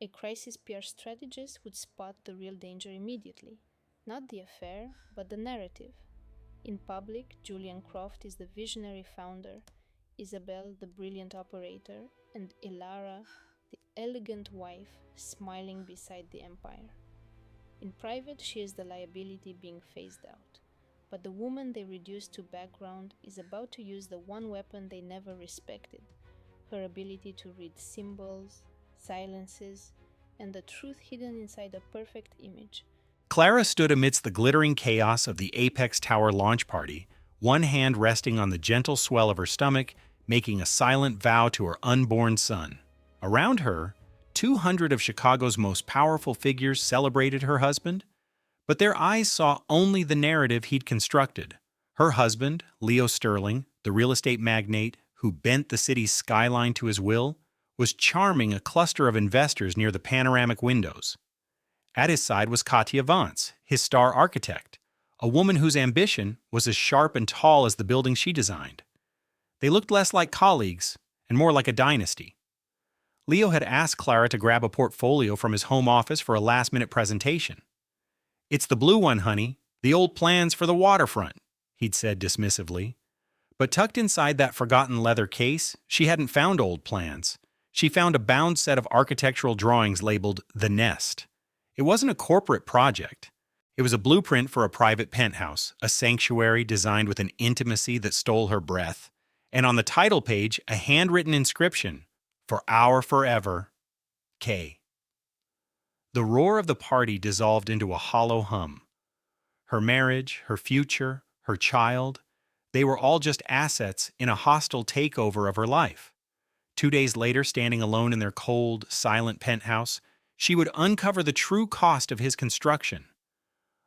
A crisis PR strategist would spot the real danger immediately. Not the affair, but the narrative. In public, Julian Croft is the visionary founder, Isabel the brilliant operator, and Ilara the elegant wife smiling beside the empire. In private, she is the liability being phased out. But the woman they reduce to background is about to use the one weapon they never respected, her ability to read symbols, silences, and the truth hidden inside a perfect image. Clara stood amidst the glittering chaos of the Apex Tower launch party, one hand resting on the gentle swell of her stomach, making a silent vow to her unborn son. Around her, 200 of Chicago's most powerful figures celebrated her husband, but their eyes saw only the narrative he'd constructed. Her husband, Leo Sterling, the real estate magnate who bent the city's skyline to his will, was charming a cluster of investors near the panoramic windows. At his side was Katya Vance, his star architect, a woman whose ambition was as sharp and tall as the building she designed. They looked less like colleagues and more like a dynasty. Leo had asked Clara to grab a portfolio from his home office for a last-minute presentation. "It's the blue one, honey, the old plans for the waterfront," he'd said dismissively. But tucked inside that forgotten leather case, she hadn't found old plans. She found a bound set of architectural drawings labeled The Nest. It wasn't a corporate project. It was a blueprint for a private penthouse, a sanctuary designed with an intimacy that stole her breath, and on the title page, a handwritten inscription, "For our forever, K." The roar of the party dissolved into a hollow hum. Her marriage, her future, her child, they were all just assets in a hostile takeover of her life. 2 days later, standing alone in their cold, silent penthouse, she would uncover the true cost of his construction.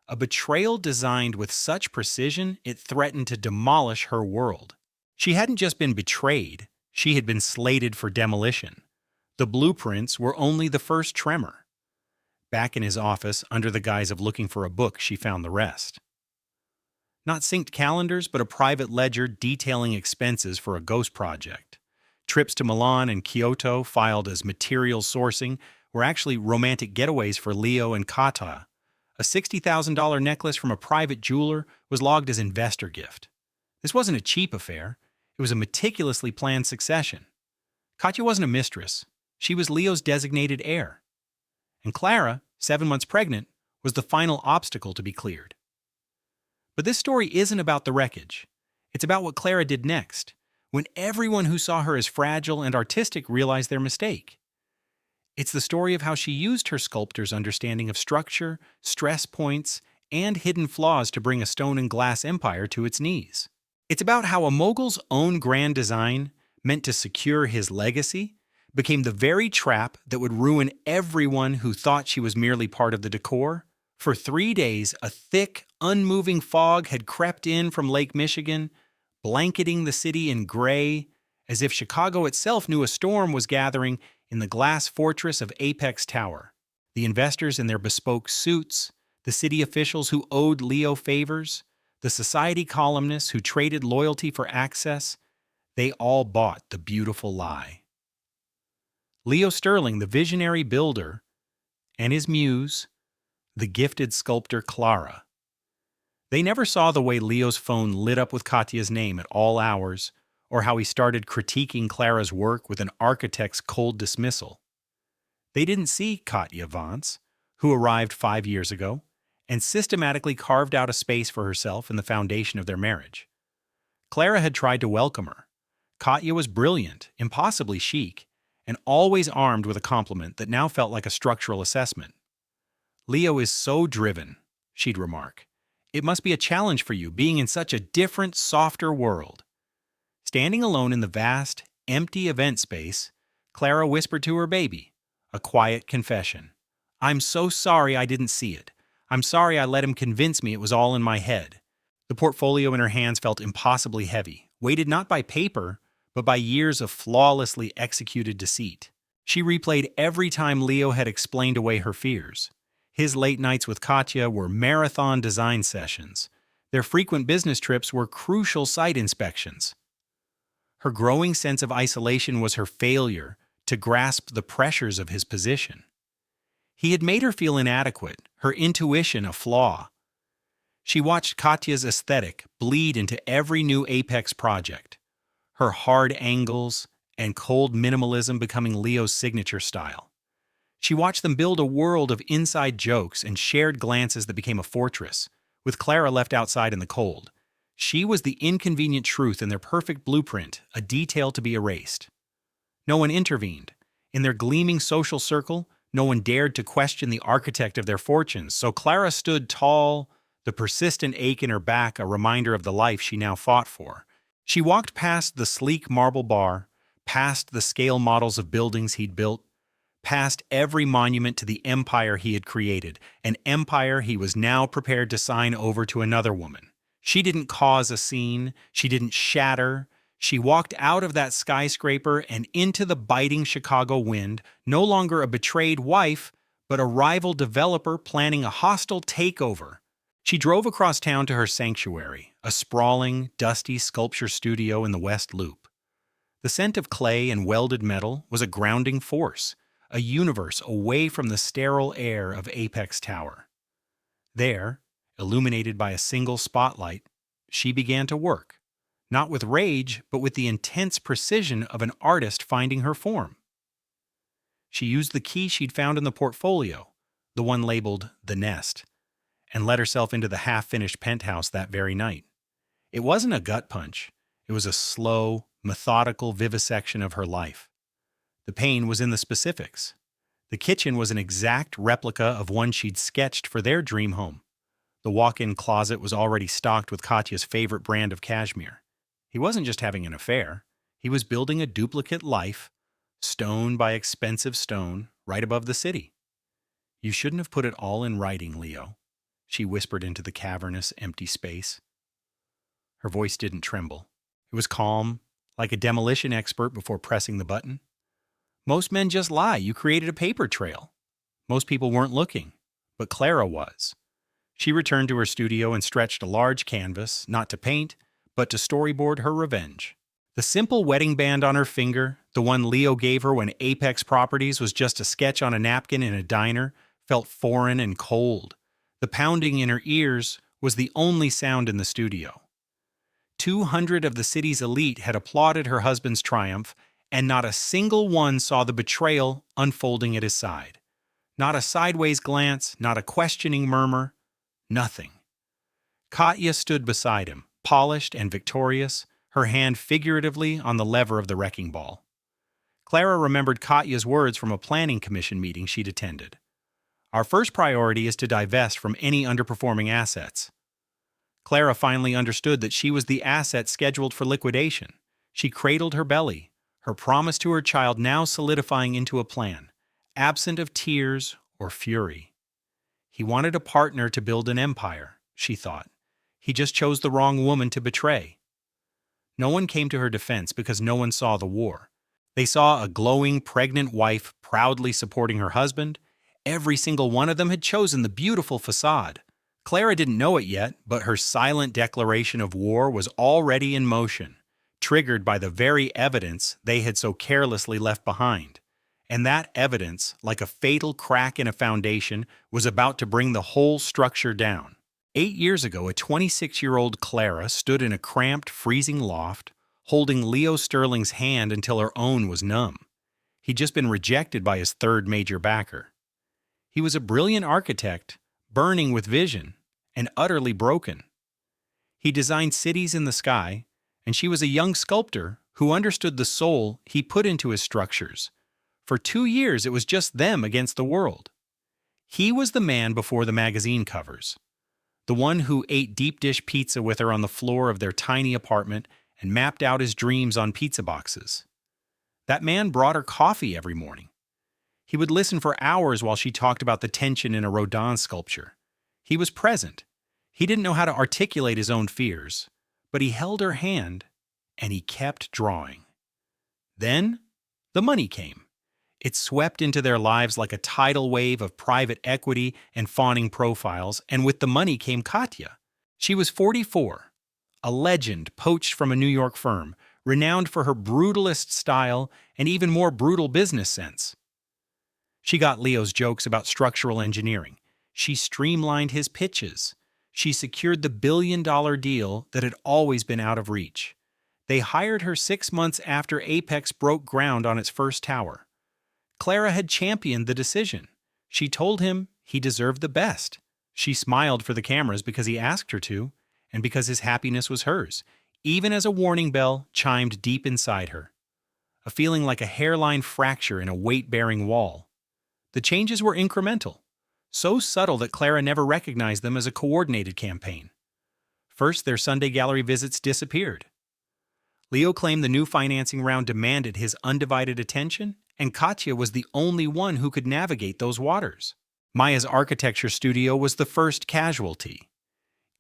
A betrayal designed with such precision it threatened to demolish her world. She hadn't just been betrayed, she had been slated for demolition. The blueprints were only the first tremor. Back in his office, under the guise of looking for a book, she found the rest. Not synced calendars, but a private ledger detailing expenses for a ghost project. Trips to Milan and Kyoto, filed as material sourcing, were actually romantic getaways for Leo and Kata. A $60,000 necklace from a private jeweler was logged as investor gift. This wasn't a cheap affair. It was a meticulously planned succession. Katya wasn't a mistress. She was Leo's designated heir. And Clara, 7 months pregnant, was the final obstacle to be cleared. But this story isn't about the wreckage. It's about what Clara did next, when everyone who saw her as fragile and artistic realized their mistake. It's the story of how she used her sculptor's understanding of structure, stress points, and hidden flaws to bring a stone and glass empire to its knees. It's about how a mogul's own grand design, meant to secure his legacy, became the very trap that would ruin everyone who thought she was merely part of the decor. For 3 days, a thick, unmoving fog had crept in from Lake Michigan, blanketing the city in gray, as if Chicago itself knew a storm was gathering in the glass fortress of Apex Tower. The investors in their bespoke suits, the city officials who owed Leo favors, the society columnists who traded loyalty for access, they all bought the beautiful lie. Leo Sterling, the visionary builder, and his muse, the gifted sculptor Clara. They never saw the way Leo's phone lit up with Katya's name at all hours, or how he started critiquing Clara's work with an architect's cold dismissal. They didn't see Katya Vance, who arrived 5 years ago, and systematically carved out a space for herself in the foundation of their marriage. Clara had tried to welcome her. Katya was brilliant, impossibly chic, and always armed with a compliment that now felt like a structural assessment. "Leo is so driven," she'd remark. "It must be a challenge for you, being in such a different, softer world." Standing alone in the vast, empty event space, Clara whispered to her baby, a quiet confession. "I'm so sorry I didn't see it. I'm sorry I let him convince me it was all in my head." The portfolio in her hands felt impossibly heavy, weighted not by paper, but by years of flawlessly executed deceit. She replayed every time Leo had explained away her fears. His late nights with Katya were marathon design sessions. Their frequent business trips were crucial site inspections. Her growing sense of isolation was her failure to grasp the pressures of his position. He had made her feel inadequate, her intuition a flaw. She watched Katya's aesthetic bleed into every new Apex project, her hard angles and cold minimalism becoming Leo's signature style. She watched them build a world of inside jokes and shared glances that became a fortress, with Clara left outside in the cold. She was the inconvenient truth in their perfect blueprint, a detail to be erased. No one intervened. In their gleaming social circle, no one dared to question the architect of their fortunes, so Clara stood tall, the persistent ache in her back a reminder of the life she now fought for. She walked past the sleek marble bar, past the scale models of buildings he'd built, past every monument to the empire he had created, an empire he was now prepared to sign over to another woman. She didn't cause a scene, she didn't shatter. She walked out of that skyscraper and into the biting Chicago wind, no longer a betrayed wife, but a rival developer planning a hostile takeover. She drove across town to her sanctuary, a sprawling, dusty sculpture studio in the West Loop. The scent of clay and welded metal was a grounding force, a universe away from the sterile air of Apex Tower. There, illuminated by a single spotlight, she began to work, not with rage, but with the intense precision of an artist finding her form. She used the key she'd found in the portfolio, the one labeled The Nest, and let herself into the half-finished penthouse that very night. It wasn't a gut punch. It was a slow, methodical vivisection of her life. The pain was in the specifics. The kitchen was an exact replica of one she'd sketched for their dream home. The walk-in closet was already stocked with Katya's favorite brand of cashmere. He wasn't just having an affair. He was building a duplicate life, stone by expensive stone, right above the city. "You shouldn't have put it all in writing, Leo," she whispered into the cavernous, empty space. Her voice didn't tremble. It was calm, like a demolition expert before pressing the button. "Most men just lie. You created a paper trail." Most people weren't looking, but Clara was. She returned to her studio and stretched a large canvas, not to paint, but to storyboard her revenge. The simple wedding band on her finger, the one Leo gave her when Apex Properties was just a sketch on a napkin in a diner, felt foreign and cold. The pounding in her ears was the only sound in the studio. 200 of the city's elite had applauded her husband's triumph, and not a single one saw the betrayal unfolding at his side. Not a sideways glance, not a questioning murmur, nothing. Katya stood beside him, polished and victorious, her hand figuratively on the lever of the wrecking ball. Clara remembered Katya's words from a planning commission meeting she'd attended. "Our first priority is to divest from any underperforming assets." Clara finally understood that she was the asset scheduled for liquidation. She cradled her belly, her promise to her child now solidifying into a plan, absent of tears or fury. He wanted a partner to build an empire, she thought. He just chose the wrong woman to betray. No one came to her defense because no one saw the war. They saw a glowing, pregnant wife proudly supporting her husband. Every single one of them had chosen the beautiful facade. Clara didn't know it yet, but her silent declaration of war was already in motion, triggered by the very evidence they had so carelessly left behind. And that evidence, like a fatal crack in a foundation, was about to bring the whole structure down. 8 years ago, a 26-year-old Clara stood in a cramped, freezing loft, holding Leo Sterling's hand until her own was numb. He'd just been rejected by his third major backer. He was a brilliant architect, burning with vision, and utterly broken. He designed cities in the sky, and she was a young sculptor who understood the soul he put into his structures. For 2 years, it was just them against the world. He was the man before the magazine covers, the one who ate deep dish pizza with her on the floor of their tiny apartment and mapped out his dreams on pizza boxes. That man brought her coffee every morning. He would listen for hours while she talked about the tension in a Rodin sculpture. He was present. He didn't know how to articulate his own fears, but he held her hand, and he kept drawing. Then, the money came. It swept into their lives like a tidal wave of private equity and fawning profiles, and with the money came Katya. She was 44, a legend poached from a New York firm, renowned for her brutalist style and even more brutal business sense. She got Leo's jokes about structural engineering. She streamlined his pitches. She secured the billion-dollar deal that had always been out of reach. They hired her 6 months after Apex broke ground on its first tower. Clara had championed the decision. She told him he deserved the best. She smiled for the cameras because he asked her to, and because his happiness was hers, even as a warning bell chimed deep inside her. A feeling like a hairline fracture in a weight-bearing wall. The changes were incremental, so subtle that Clara never recognized them as a coordinated campaign. First, their Sunday gallery visits disappeared. Leo claimed the new financing round demanded his undivided attention, and Katya was the only one who could navigate those waters. Maya's architecture studio was the first casualty.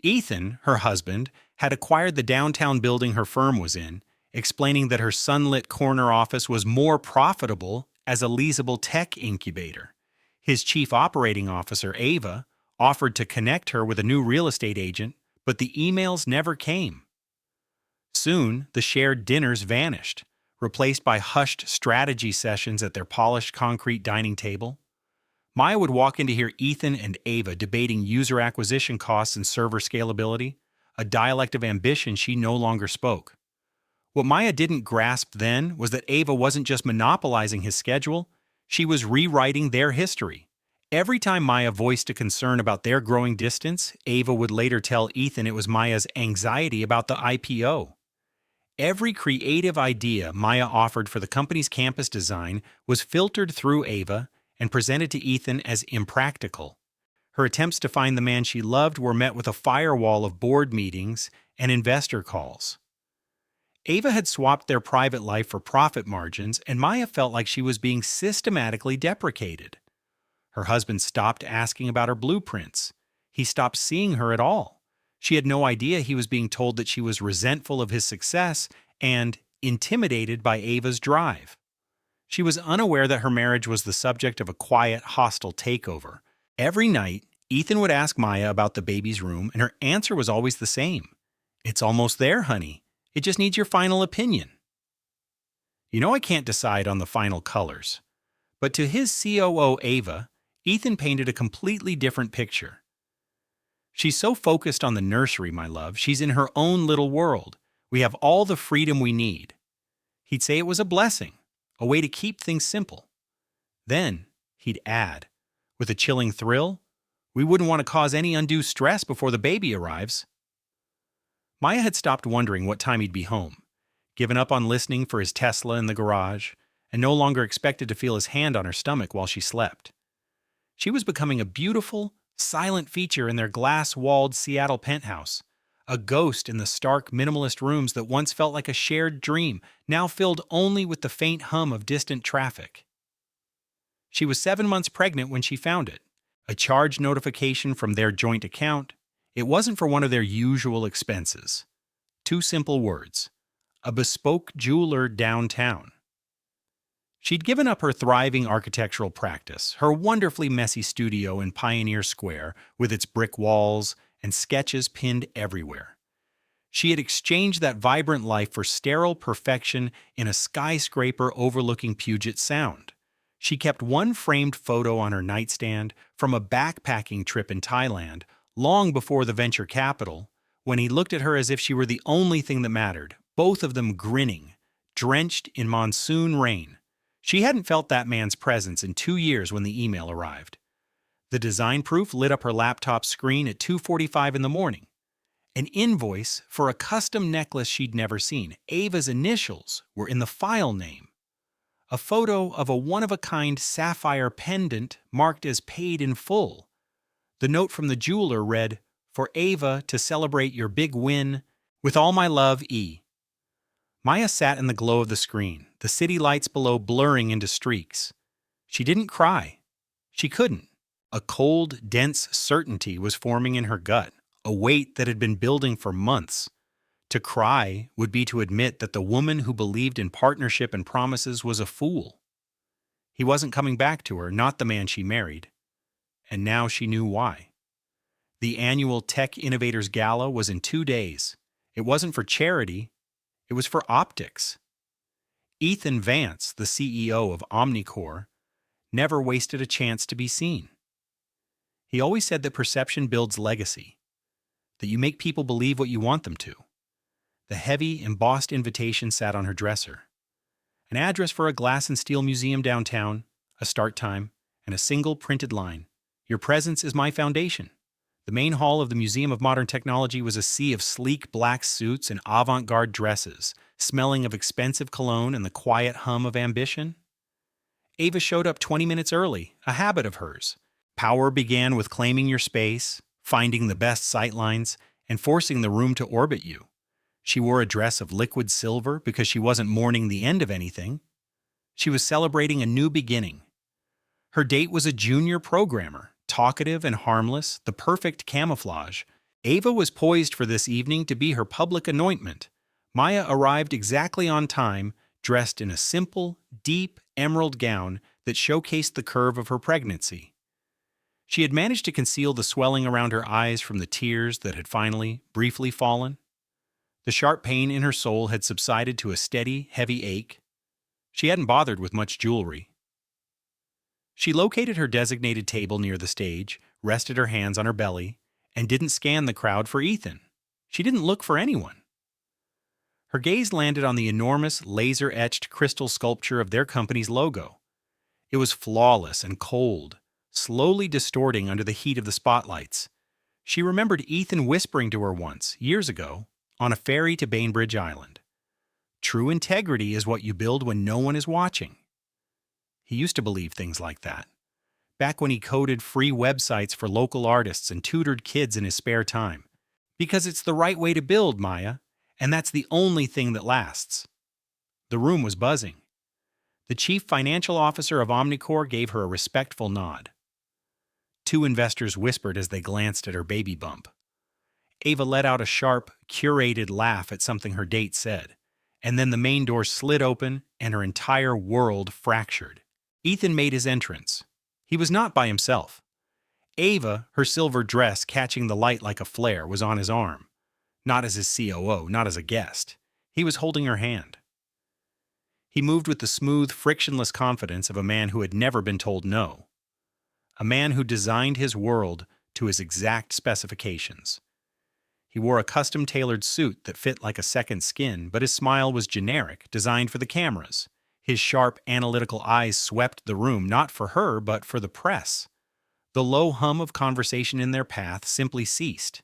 Ethan, her husband, had acquired the downtown building her firm was in, explaining that her sunlit corner office was more profitable as a leasable tech incubator. His chief operating officer, Ava, offered to connect her with a new real estate agent, but the emails never came. Soon, the shared dinners vanished, replaced by hushed strategy sessions at their polished concrete dining table. Maya would walk in to hear Ethan and Ava debating user acquisition costs and server scalability, a dialect of ambition she no longer spoke. What Maya didn't grasp then was that Ava wasn't just monopolizing his schedule, she was rewriting their history. Every time Maya voiced a concern about their growing distance, Ava would later tell Ethan it was Maya's anxiety about the IPO. Every creative idea Maya offered for the company's campus design was filtered through Ava and presented to Ethan as impractical. Her attempts to find the man she loved were met with a firewall of board meetings and investor calls. Ava had swapped their private life for profit margins, and Maya felt like she was being systematically deprecated. Her husband stopped asking about her blueprints. He stopped seeing her at all. She had no idea he was being told that she was resentful of his success and intimidated by Ava's drive. She was unaware that her marriage was the subject of a quiet, hostile takeover. Every night, Ethan would ask Maya about the baby's room, and her answer was always the same. "It's almost there, honey. It just needs your final opinion." You know I can't decide on the final colors. But to his COO, Ava, Ethan painted a completely different picture. "She's so focused on the nursery, my love. She's in her own little world. We have all the freedom we need." He'd say it was a blessing, a way to keep things simple. Then he'd add, with a chilling thrill, "We wouldn't want to cause any undue stress before the baby arrives." Maya had stopped wondering what time he'd be home, given up on listening for his Tesla in the garage, and no longer expected to feel his hand on her stomach while she slept. She was becoming a beautiful, silent feature in their glass-walled Seattle penthouse, a ghost in the stark, minimalist rooms that once felt like a shared dream, now filled only with the faint hum of distant traffic. She was 7 months pregnant when she found it, a charge notification from their joint account. It wasn't for one of their usual expenses. 2 simple words: a bespoke jeweler downtown. She'd given up her thriving architectural practice, her wonderfully messy studio in Pioneer Square with its brick walls and sketches pinned everywhere. She had exchanged that vibrant life for sterile perfection in a skyscraper overlooking Puget Sound. She kept one framed photo on her nightstand from a backpacking trip in Thailand, long before the venture capital, when he looked at her as if she were the only thing that mattered, both of them grinning, drenched in monsoon rain. She hadn't felt that man's presence in 2 years when the email arrived. The design proof lit up her laptop screen at 2:45 in the morning. An invoice for a custom necklace she'd never seen. Ava's initials were in the file name. A photo of a one-of-a-kind sapphire pendant marked as paid in full. The note from the jeweler read, "For Ava to celebrate your big win, with all my love, E." Maya sat in the glow of the screen, the city lights below blurring into streaks. She didn't cry. She couldn't. A cold, dense certainty was forming in her gut, a weight that had been building for months. To cry would be to admit that the woman who believed in partnership and promises was a fool. He wasn't coming back to her, not the man she married. And now she knew why. The annual Tech Innovators Gala was in 2 days. It wasn't for charity. It was for optics. Ethan Vance, the CEO of Omnicore, never wasted a chance to be seen. He always said that perception builds legacy, that you make people believe what you want them to. The heavy, embossed invitation sat on her dresser. An address for a glass and steel museum downtown, a start time, and a single printed line. Your presence is my foundation. The main hall of the Museum of Modern Technology was a sea of sleek black suits and avant-garde dresses, smelling of expensive cologne and the quiet hum of ambition. Ava showed up 20 minutes early, a habit of hers. Power began with claiming your space, finding the best sightlines, and forcing the room to orbit you. She wore a dress of liquid silver because she wasn't mourning the end of anything. She was celebrating a new beginning. Her date was a junior programmer, talkative and harmless, the perfect camouflage. Ava was poised for this evening to be her public anointment. Maya arrived exactly on time, dressed in a simple, deep emerald gown that showcased the curve of her pregnancy. She had managed to conceal the swelling around her eyes from the tears that had finally, briefly fallen. The sharp pain in her soul had subsided to a steady, heavy ache. She hadn't bothered with much jewelry. She located her designated table near the stage, rested her hands on her belly, and didn't scan the crowd for Ethan. She didn't look for anyone. Her gaze landed on the enormous, laser-etched crystal sculpture of their company's logo. It was flawless and cold, slowly distorting under the heat of the spotlights. She remembered Ethan whispering to her once, years ago, on a ferry to Bainbridge Island. True integrity is what you build when no one is watching. He used to believe things like that, back when he coded free websites for local artists and tutored kids in his spare time. Because it's the right way to build, Maya, and that's the only thing that lasts. The room was buzzing. The chief financial officer of Omnicore gave her a respectful nod. Two investors whispered as they glanced at her baby bump. Ava let out a sharp, curated laugh at something her date said, and then the main door slid open and her entire world fractured. Ethan made his entrance. He was not by himself. Ava, her silver dress catching the light like a flare, was on his arm. Not as his COO, not as a guest. He was holding her hand. He moved with the smooth, frictionless confidence of a man who had never been told no. A man who designed his world to his exact specifications. He wore a custom-tailored suit that fit like a second skin, but his smile was generic, designed for the cameras. His sharp, analytical eyes swept the room, not for her, but for the press. The low hum of conversation in their path simply ceased.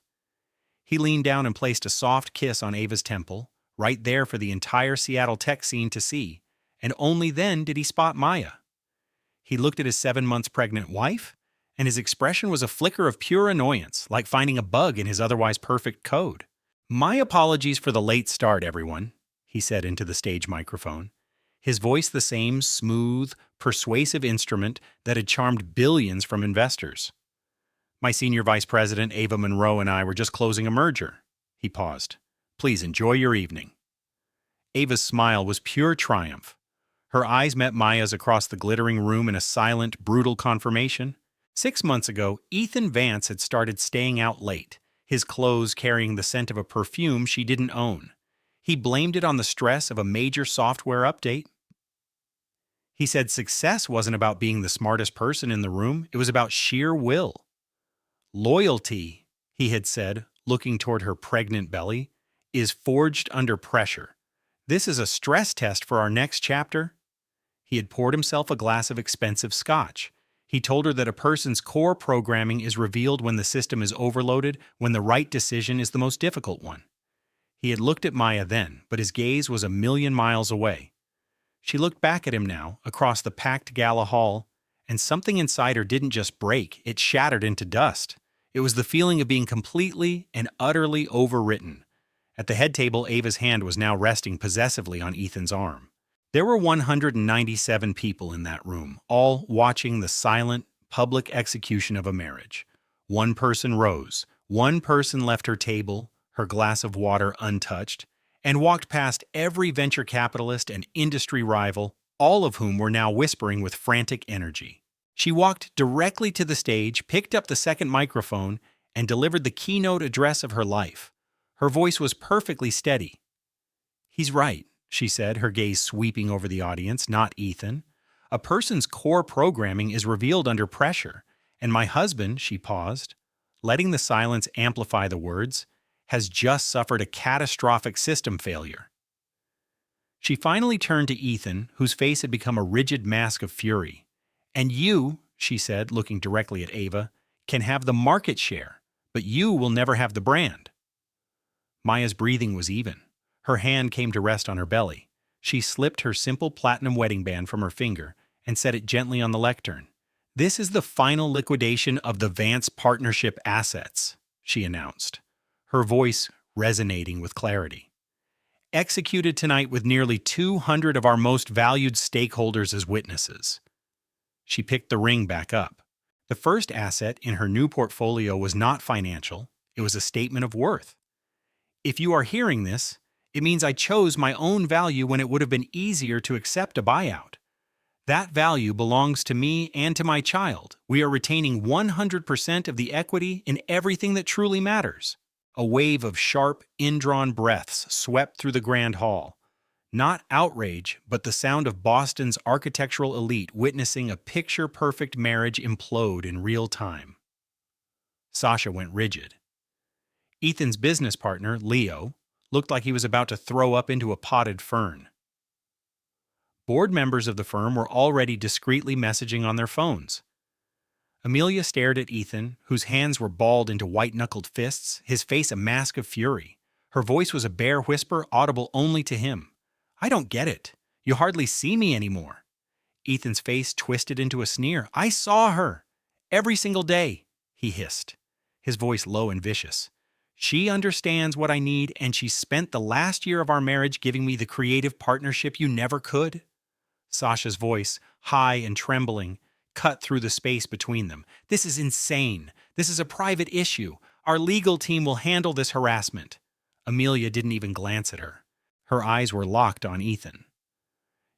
He leaned down and placed a soft kiss on Ava's temple, right there for the entire Seattle tech scene to see, and only then did he spot Maya. He looked at his 7 months pregnant wife, and his expression was a flicker of pure annoyance, like finding a bug in his otherwise perfect code. "My apologies for the late start, everyone," he said into the stage microphone. His voice the same smooth, persuasive instrument that had charmed billions from investors. "My senior vice president, Ava Monroe, and I were just closing a merger." He paused. "Please enjoy your evening." Ava's smile was pure triumph. Her eyes met Maya's across the glittering room in a silent, brutal confirmation. 6 months ago, Ethan Vance had started staying out late, his clothes carrying the scent of a perfume she didn't own. He blamed it on the stress of a major software update. He said success wasn't about being the smartest person in the room, it was about sheer will. "Loyalty," he had said, looking toward her pregnant belly, "is forged under pressure. This is a stress test for our next chapter." He had poured himself a glass of expensive scotch. He told her that a person's core programming is revealed when the system is overloaded, when the right decision is the most difficult one. He had looked at Maya then, but his gaze was a million miles away. She looked back at him now, across the packed gala hall, and something inside her didn't just break, it shattered into dust. It was the feeling of being completely and utterly overwritten. At the head table, Ava's hand was now resting possessively on Ethan's arm. There were 197 people in that room, all watching the silent, public execution of a marriage. One person rose, one person left her table, her glass of water untouched, and walked past every venture capitalist and industry rival, all of whom were now whispering with frantic energy. She walked directly to the stage, picked up the second microphone, and delivered the keynote address of her life. Her voice was perfectly steady. "He's right," she said, her gaze sweeping over the audience, not Ethan. A person's core programming is revealed under pressure, and my husband, she paused, letting the silence amplify the words, has just suffered a catastrophic system failure. She finally turned to Ethan, whose face had become a rigid mask of fury. And you, she said, looking directly at Ava, can have the market share, but you will never have the brand. Maya's breathing was even. Her hand came to rest on her belly. She slipped her simple platinum wedding band from her finger and set it gently on the lectern. This is the final liquidation of the Vance partnership assets, she announced, her voice resonating with clarity. Executed tonight with nearly 200 of our most valued stakeholders as witnesses. She picked the ring back up. The first asset in her new portfolio was not financial, it was a statement of worth. If you are hearing this, it means I chose my own value when it would have been easier to accept a buyout. That value belongs to me and to my child. We are retaining 100% of the equity in everything that truly matters. A wave of sharp, indrawn breaths swept through the grand hall. Not outrage, but the sound of Boston's architectural elite witnessing a picture-perfect marriage implode in real time. Sasha went rigid. Ethan's business partner, Leo, looked like he was about to throw up into a potted fern. Board members of the firm were already discreetly messaging on their phones. Amelia stared at Ethan, whose hands were balled into white-knuckled fists, his face a mask of fury. Her voice was a bare whisper audible only to him. I don't get it. You hardly see me anymore. Ethan's face twisted into a sneer. I saw her. Every single day, he hissed, his voice low and vicious. She understands what I need, and she spent the last year of our marriage giving me the creative partnership you never could. Sasha's voice, high and trembling, cut through the space between them. This is insane. This is a private issue. Our legal team will handle this harassment. Amelia didn't even glance at her. Her eyes were locked on Ethan.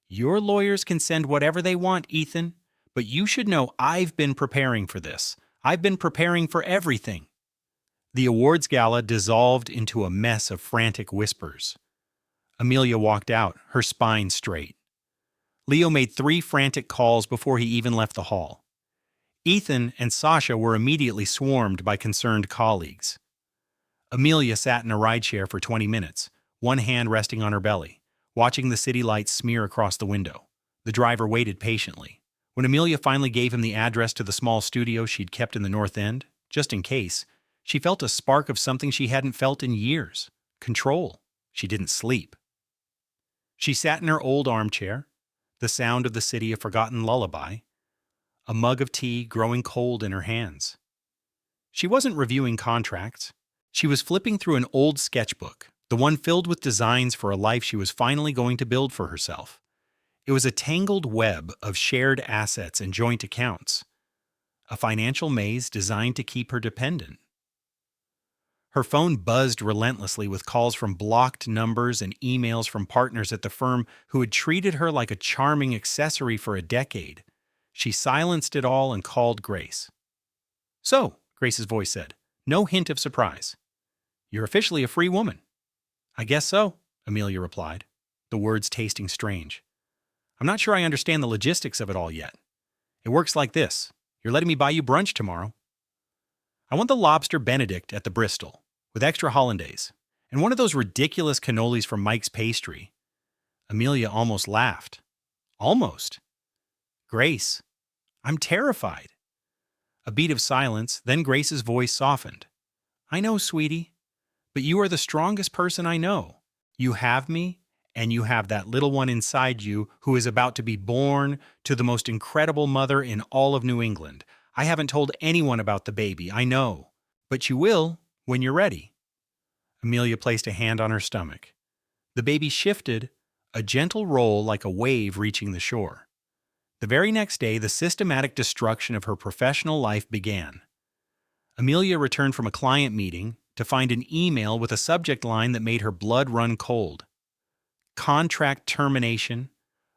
Your lawyers can send whatever they want, Ethan, but you should know I've been preparing for this. I've been preparing for everything. The awards gala dissolved into a mess of frantic whispers. Amelia walked out, her spine straight. Leo made 3 frantic calls before he even left the hall. Ethan and Sasha were immediately swarmed by concerned colleagues. Amelia sat in a rideshare for 20 minutes, one hand resting on her belly, watching the city lights smear across the window. The driver waited patiently. When Amelia finally gave him the address to the small studio she'd kept in the North End, just in case, she felt a spark of something she hadn't felt in years. Control. She didn't sleep. She sat in her old armchair, the sound of the city a forgotten lullaby, a mug of tea growing cold in her hands. She wasn't reviewing contracts. She was flipping through an old sketchbook, the one filled with designs for a life she was finally going to build for herself. It was a tangled web of shared assets and joint accounts, a financial maze designed to keep her dependent. Her phone buzzed relentlessly with calls from blocked numbers and emails from partners at the firm who had treated her like a charming accessory for a decade. She silenced it all and called Grace. So, Grace's voice said, no hint of surprise. You're officially a free woman. I guess so, Amelia replied, the words tasting strange. I'm not sure I understand the logistics of it all yet. It works like this. You're letting me buy you brunch tomorrow. I want the lobster Benedict at the Bristol, with extra hollandaise, and one of those ridiculous cannolis from Mike's Pastry. Amelia almost laughed. Almost. Grace, I'm terrified. A beat of silence, then Grace's voice softened. I know, sweetie, but you are the strongest person I know. You have me, and you have that little one inside you who is about to be born to the most incredible mother in all of New England. I haven't told anyone about the baby, I know, but you will when you're ready. Amelia placed a hand on her stomach. The baby shifted, a gentle roll like a wave reaching the shore. The very next day, the systematic destruction of her professional life began. Amelia returned from a client meeting to find an email with a subject line that made her blood run cold. Contract termination,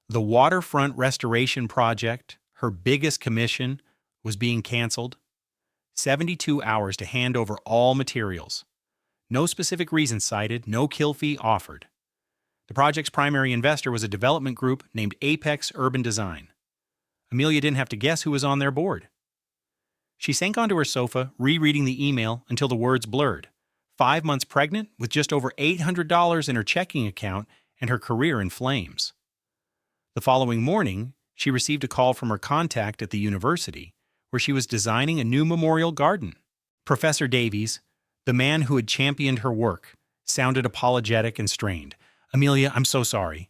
the waterfront restoration project, her biggest commission, was being canceled. 72 hours to hand over all materials. No specific reason cited, no kill fee offered. The project's primary investor was a development group named Apex Urban Design. Amelia didn't have to guess who was on their board. She sank onto her sofa, rereading the email until the words blurred. 5 months pregnant, with just over $800 in her checking account and her career in flames. The following morning, she received a call from her contact at the university, where she was designing a new memorial garden. Professor Davies, the man who had championed her work, sounded apologetic and strained. "Amelia, I'm so sorry.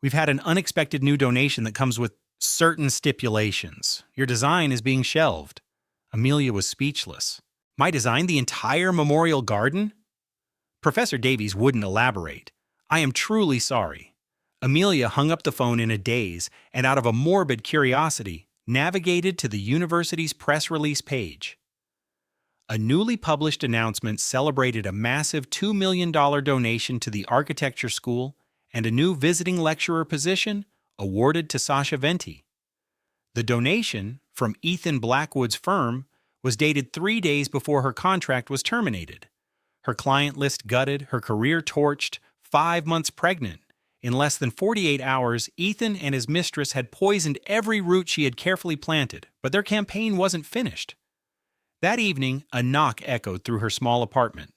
We've had an unexpected new donation that comes with certain stipulations. Your design is being shelved." Amelia was speechless. "My design, the entire memorial garden?" Professor Davies wouldn't elaborate. "I am truly sorry." Amelia hung up the phone in a daze and, out of a morbid curiosity, navigated to the university's press release page. A newly published announcement celebrated a massive $2 million donation to the architecture school and a new visiting lecturer position awarded to Sasha Venti. The donation, from Ethan Blackwood's firm, was dated 3 days before her contract was terminated. Her client list gutted, her career torched, 5 months pregnant. In less than 48 hours, Ethan and his mistress had poisoned every root she had carefully planted, but their campaign wasn't finished. That evening, a knock echoed through her small apartment.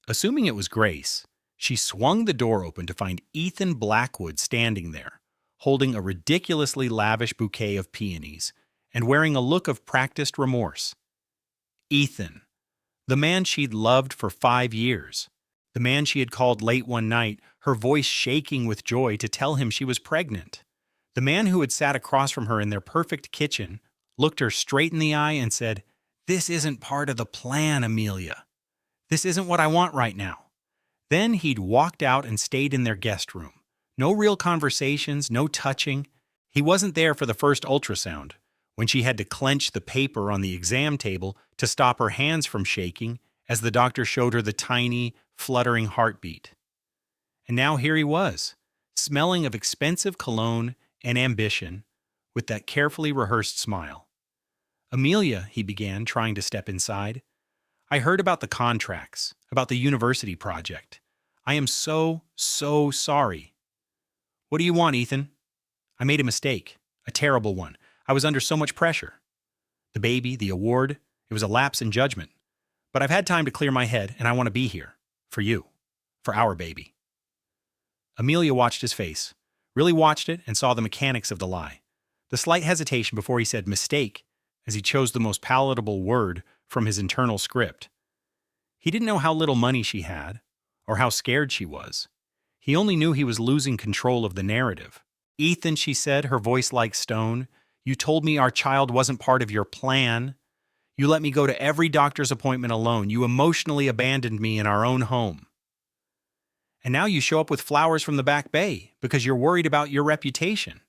Assuming it was Grace, she swung the door open to find Ethan Blackwood standing there, holding a ridiculously lavish bouquet of peonies and wearing a look of practiced remorse. Ethan, the man she'd loved for 5 years, the man she had called late one night, her voice shaking with joy to tell him she was pregnant. The man who had sat across from her in their perfect kitchen, looked her straight in the eye and said, "This isn't part of the plan, Amelia. This isn't what I want right now." Then he'd walked out and stayed in their guest room. No real conversations, no touching. He wasn't there for the first ultrasound, when she had to clench the paper on the exam table to stop her hands from shaking as the doctor showed her the tiny, fluttering heartbeat. And now here he was, smelling of expensive cologne and ambition, with that carefully rehearsed smile. "Amelia," he began, trying to step inside, "I heard about the contracts, about the university project. I am so sorry." "What do you want, Ethan?" "I made a mistake, a terrible one. I was under so much pressure. The baby, the award, it was a lapse in judgment. But I've had time to clear my head, and I want to be here. For you. For our baby." Amelia watched his face, really watched it, and saw the mechanics of the lie. The slight hesitation before he said mistake, as he chose the most palatable word from his internal script. He didn't know how little money she had, or how scared she was. He only knew he was losing control of the narrative. "Ethan," she said, her voice like stone, "you told me our child wasn't part of your plan. You let me go to every doctor's appointment alone. You emotionally abandoned me in our own home. And now you show up with flowers from the back bay because you're worried about your reputation.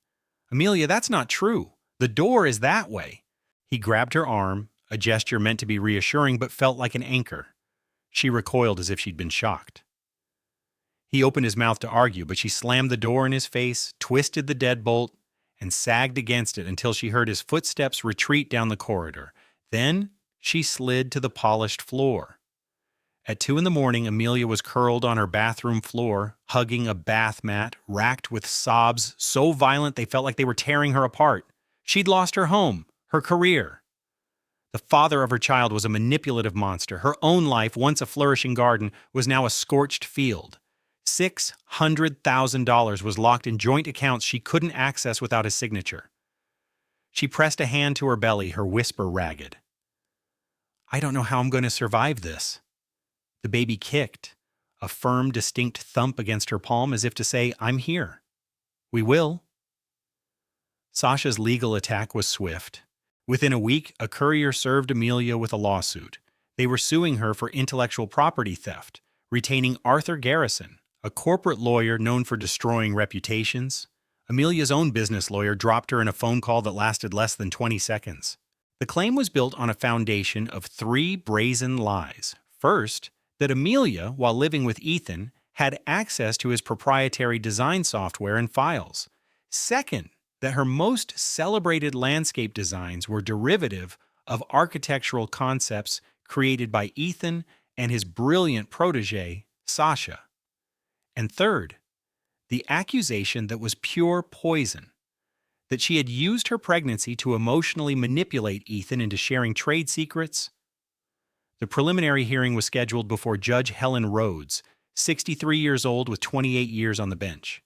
Amelia, that's not true. The door is that way." He grabbed her arm, a gesture meant to be reassuring but felt like an anchor. She recoiled as if she'd been shocked. He opened his mouth to argue, but she slammed the door in his face, twisted the deadbolt, and sagged against it until she heard his footsteps retreat down the corridor. Then she slid to the polished floor. At 2 a.m, Amelia was curled on her bathroom floor, hugging a bath mat, racked with sobs so violent they felt like they were tearing her apart. She'd lost her home, her career. The father of her child was a manipulative monster. Her own life, once a flourishing garden, was now a scorched field. $600,000 was locked in joint accounts she couldn't access without his signature. She pressed a hand to her belly, her whisper ragged. "I don't know how I'm going to survive this." The baby kicked, a firm, distinct thump against her palm as if to say, "I'm here. We will." Sasha's legal attack was swift. Within a week, a courier served Amelia with a lawsuit. They were suing her for intellectual property theft, retaining Arthur Garrison, a corporate lawyer known for destroying reputations. Amelia's own business lawyer dropped her in a phone call that lasted less than 20 seconds. The claim was built on a foundation of 3 brazen lies. First, that Amelia, while living with Ethan, had access to his proprietary design software and files. Second, that her most celebrated landscape designs were derivative of architectural concepts created by Ethan and his brilliant protege, Sasha. And third, the accusation that was pure poison, that she had used her pregnancy to emotionally manipulate Ethan into sharing trade secrets. The preliminary hearing was scheduled before Judge Helen Rhodes, 63 years old with 28 years on the bench.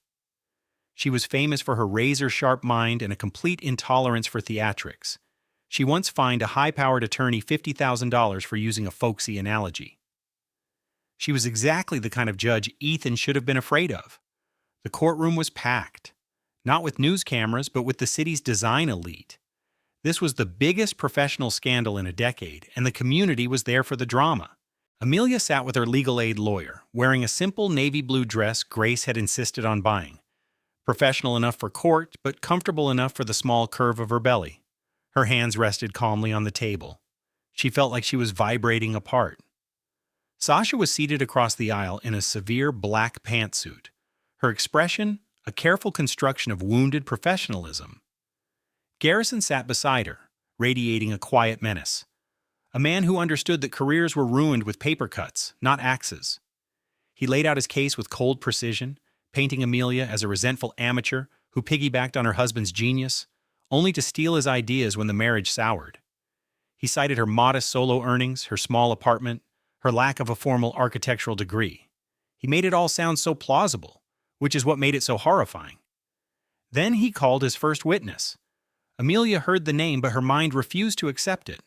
She was famous for her razor-sharp mind and a complete intolerance for theatrics. She once fined a high-powered attorney $50,000 for using a folksy analogy. She was exactly the kind of judge Ethan should have been afraid of. The courtroom was packed, not with news cameras, but with the city's design elite. This was the biggest professional scandal in a decade, and the community was there for the drama. Amelia sat with her legal aid lawyer, wearing a simple navy blue dress Grace had insisted on buying. Professional enough for court, but comfortable enough for the small curve of her belly. Her hands rested calmly on the table. She felt like she was vibrating apart. Sasha was seated across the aisle in a severe black pantsuit. Her expression, a careful construction of wounded professionalism. Garrison sat beside her, radiating a quiet menace. A man who understood that careers were ruined with paper cuts, not axes. He laid out his case with cold precision, painting Amelia as a resentful amateur who piggybacked on her husband's genius, only to steal his ideas when the marriage soured. He cited her modest solo earnings, her small apartment, her lack of a formal architectural degree. He made it all sound so plausible, which is what made it so horrifying. Then he called his first witness. Amelia heard the name, but her mind refused to accept it.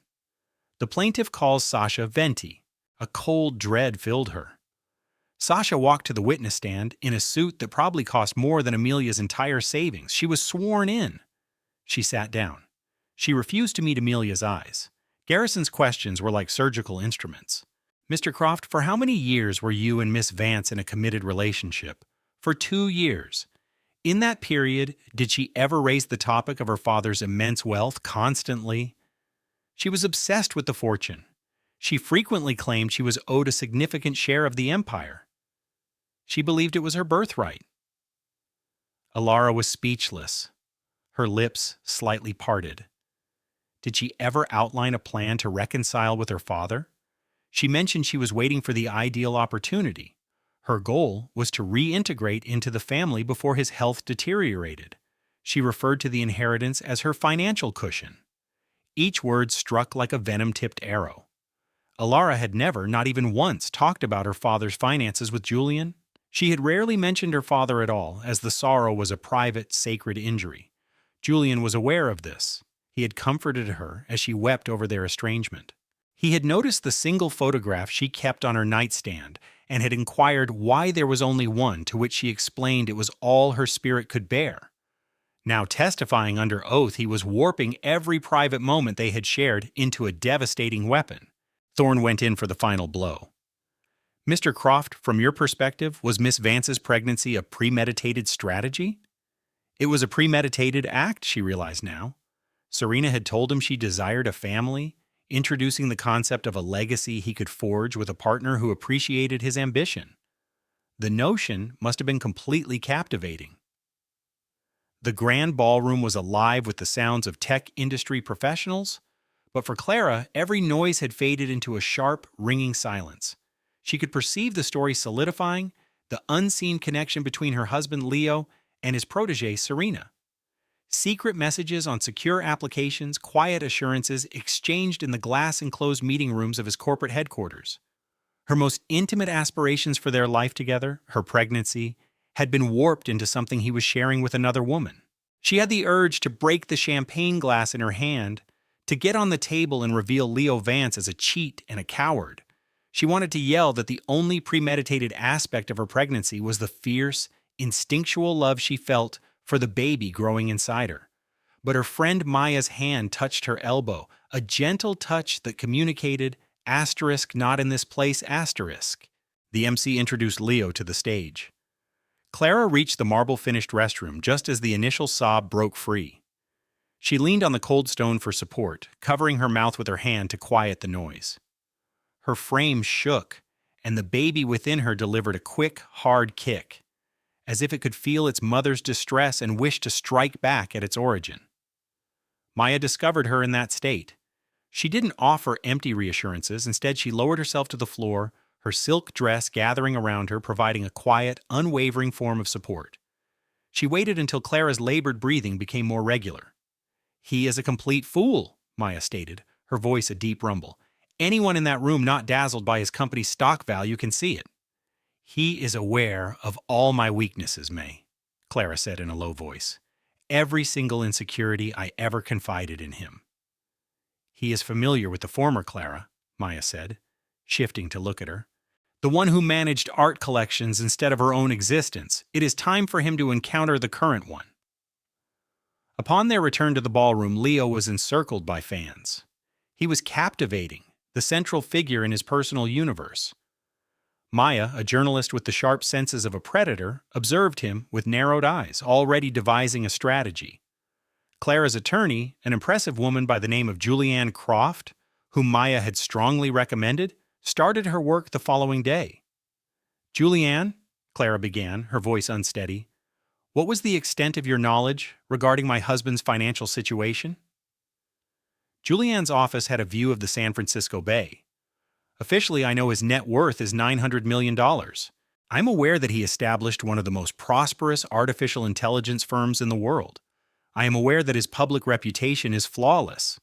The plaintiff calls Sasha Venti. A cold dread filled her. Sasha walked to the witness stand in a suit that probably cost more than Amelia's entire savings. She was sworn in. She sat down. She refused to meet Amelia's eyes. Garrison's questions were like surgical instruments. Mr. Croft, for how many years were you and Miss Vance in a committed relationship? For 2 years. In that period, did she ever raise the topic of her father's immense wealth constantly? She was obsessed with the fortune. She frequently claimed she was owed a significant share of the empire. She believed it was her birthright. Alara was speechless, her lips slightly parted. Did she ever outline a plan to reconcile with her father? She mentioned she was waiting for the ideal opportunity. Her goal was to reintegrate into the family before his health deteriorated. She referred to the inheritance as her financial cushion. Each word struck like a venom-tipped arrow. Alara had never, not even once, talked about her father's finances with Julian. She had rarely mentioned her father at all, as the sorrow was a private, sacred injury. Julian was aware of this. He had comforted her as she wept over their estrangement. He had noticed the single photograph she kept on her nightstand and had inquired why there was only one, to which she explained it was all her spirit could bear. Now testifying under oath, he was warping every private moment they had shared into a devastating weapon. Thorne went in for the final blow. Mr. Croft, from your perspective, was Miss Vance's pregnancy a premeditated strategy? It was a premeditated act, she realized now. Serena had told him she desired a family, introducing the concept of a legacy he could forge with a partner who appreciated his ambition. The notion must have been completely captivating. The grand ballroom was alive with the sounds of tech industry professionals, but for Clara, every noise had faded into a sharp, ringing silence. She could perceive the story solidifying, the unseen connection between her husband Leo and his protege Serena. Secret messages on secure applications, quiet assurances exchanged in the glass-enclosed meeting rooms of his corporate headquarters. Her most intimate aspirations for their life together, her pregnancy, had been warped into something he was sharing with another woman. She had the urge to break the champagne glass in her hand, to get on the table and reveal Leo Vance as a cheat and a coward. She wanted to yell that the only premeditated aspect of her pregnancy was the fierce, instinctual love she felt for the baby growing inside her. But her friend Maya's hand touched her elbow, a gentle touch that communicated, asterisk, not in this place, asterisk. The MC introduced Leo to the stage. Clara reached the marble-finished restroom just as the initial sob broke free. She leaned on the cold stone for support, covering her mouth with her hand to quiet the noise. Her frame shook, and the baby within her delivered a quick, hard kick, as if it could feel its mother's distress and wish to strike back at its origin. Maya discovered her in that state. She didn't offer empty reassurances. Instead, she lowered herself to the floor, her silk dress gathering around her, providing a quiet, unwavering form of support. She waited until Clara's labored breathing became more regular. "He is a complete fool," Maya stated, her voice a deep rumble. "Anyone in that room not dazzled by his company's stock value can see it." "He is aware of all my weaknesses, May," Clara said in a low voice. "Every single insecurity I ever confided in him." "He is familiar with the former Clara," Maya said, shifting to look at her. "The one who managed art collections instead of her own existence. It is time for him to encounter the current one." Upon their return to the ballroom, Leo was encircled by fans. He was captivating, the central figure in his personal universe. Maya, a journalist with the sharp senses of a predator, observed him with narrowed eyes, already devising a strategy. Clara's attorney, an impressive woman by the name of Julianne Croft, whom Maya had strongly recommended, started her work the following day. "Julianne," Clara began, her voice unsteady, "what was the extent of your knowledge regarding my husband's financial situation?" Julianne's office had a view of the San Francisco Bay. "Officially, I know his net worth is $900 million. I'm aware that he established one of the most prosperous artificial intelligence firms in the world. I am aware that his public reputation is flawless.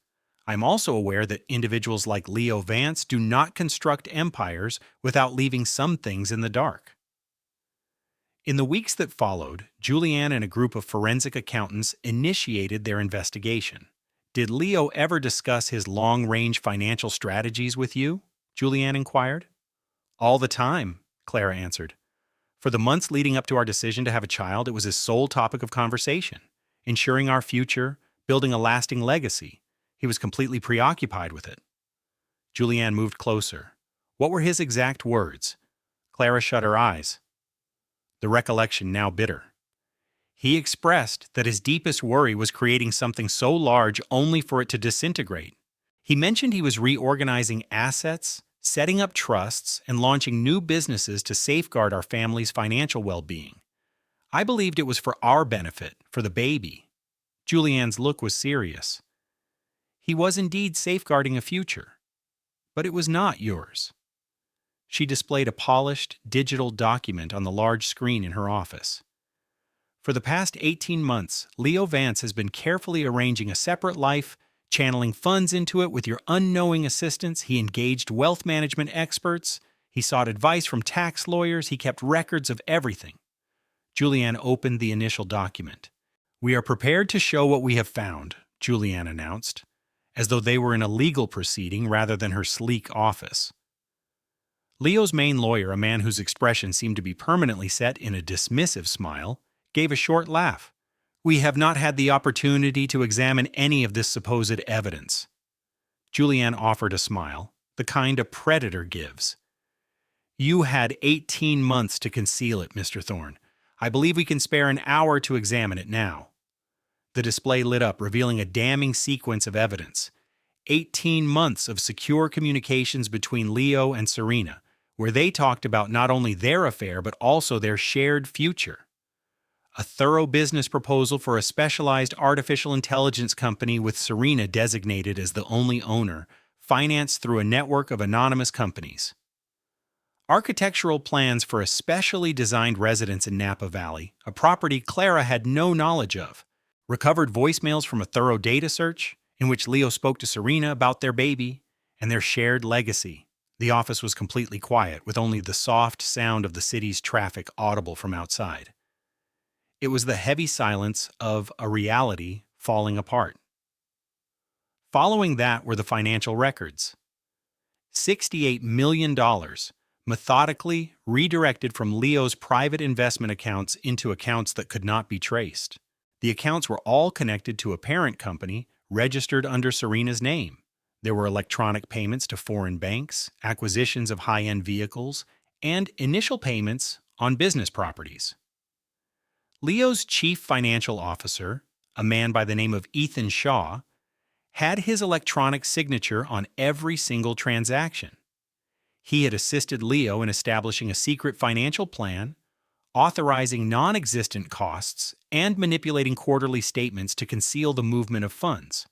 I'm also aware that individuals like Leo Vance do not construct empires without leaving some things in the dark." In the weeks that followed, Julianne and a group of forensic accountants initiated their investigation. "Did Leo ever discuss his long-range financial strategies with you?" Julianne inquired. "All the time," Clara answered. "For the months leading up to our decision to have a child, it was his sole topic of conversation. Ensuring our future, building a lasting legacy. He was completely preoccupied with it." Julianne moved closer. "What were his exact words?" Clara shut her eyes, the recollection now bitter. "He expressed that his deepest worry was creating something so large only for it to disintegrate. He mentioned he was reorganizing assets, setting up trusts, and launching new businesses to safeguard our family's financial well-being. I believed it was for our benefit, for the baby." Julianne's look was serious. "He was indeed safeguarding a future, but it was not yours." She displayed a polished, digital document on the large screen in her office. "For the past 18 months, Leo Vance has been carefully arranging a separate life, channeling funds into it with your unknowing assistance. He engaged wealth management experts. He sought advice from tax lawyers. He kept records of everything." Julianne opened the initial document. "We are prepared to show what we have found," Julianne announced, as though they were in a legal proceeding rather than her sleek office. Leo's main lawyer, a man whose expression seemed to be permanently set in a dismissive smile, gave a short laugh. "We have not had the opportunity to examine any of this supposed evidence." Julianne offered a smile, the kind a predator gives. "You had 18 months to conceal it, Mr. Thorne. I believe we can spare an hour to examine it now." The display lit up, revealing a damning sequence of evidence. 18 months of secure communications between Leo and Serena, where they talked about not only their affair but also their shared future. A thorough business proposal for a specialized artificial intelligence company with Serena designated as the only owner, financed through a network of anonymous companies. Architectural plans for a specially designed residence in Napa Valley, a property Clara had no knowledge of. Recovered voicemails from a thorough data search, in which Leo spoke to Serena about their baby and their shared legacy. The office was completely quiet, with only the soft sound of the city's traffic audible from outside. It was the heavy silence of a reality falling apart. Following that were the financial records. $68 million, methodically redirected from Leo's private investment accounts into accounts that could not be traced. The accounts were all connected to a parent company registered under Serena's name. There were electronic payments to foreign banks, acquisitions of high-end vehicles, and initial payments on business properties. Leo's chief financial officer, a man by the name of Ethan Shaw, had his electronic signature on every single transaction. He had assisted Leo in establishing a secret financial plan, authorizing non-existent costs, and manipulating quarterly statements to conceal the movement of funds.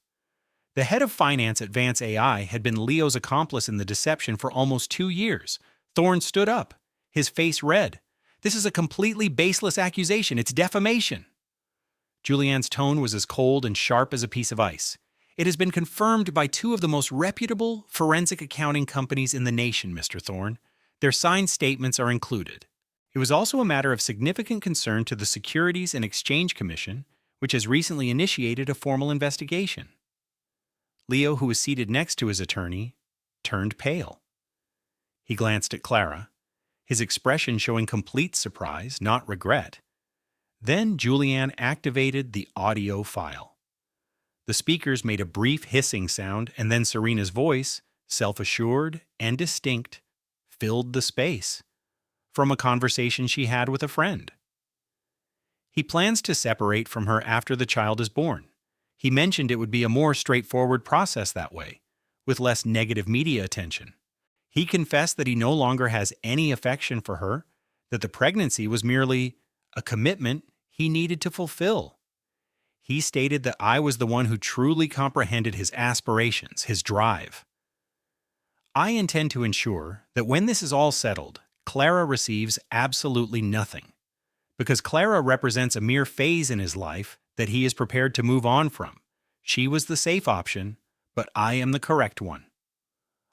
The head of finance at Vance AI had been Leo's accomplice in the deception for almost 2 years. Thorne stood up, his face red. "This is a completely baseless accusation. It's defamation." Julianne's tone was as cold and sharp as a piece of ice. It has been confirmed by two of the most reputable forensic accounting companies in the nation, Mr. Thorne. Their signed statements are included. It was also a matter of significant concern to the Securities and Exchange Commission, which has recently initiated a formal investigation. Leo, who was seated next to his attorney, turned pale. He glanced at Clara, his expression showing complete surprise, not regret. Then Julianne activated the audio file. The speakers made a brief hissing sound, and then Serena's voice, self-assured and distinct, filled the space, from a conversation she had with a friend. He plans to separate from her after the child is born. He mentioned it would be a more straightforward process that way, with less negative media attention. He confessed that he no longer has any affection for her, that the pregnancy was merely a commitment he needed to fulfill. He stated that I was the one who truly comprehended his aspirations, his drive. I intend to ensure that when this is all settled, Clara receives absolutely nothing, because Clara represents a mere phase in his life that he is prepared to move on from. She was the safe option, but I am the correct one.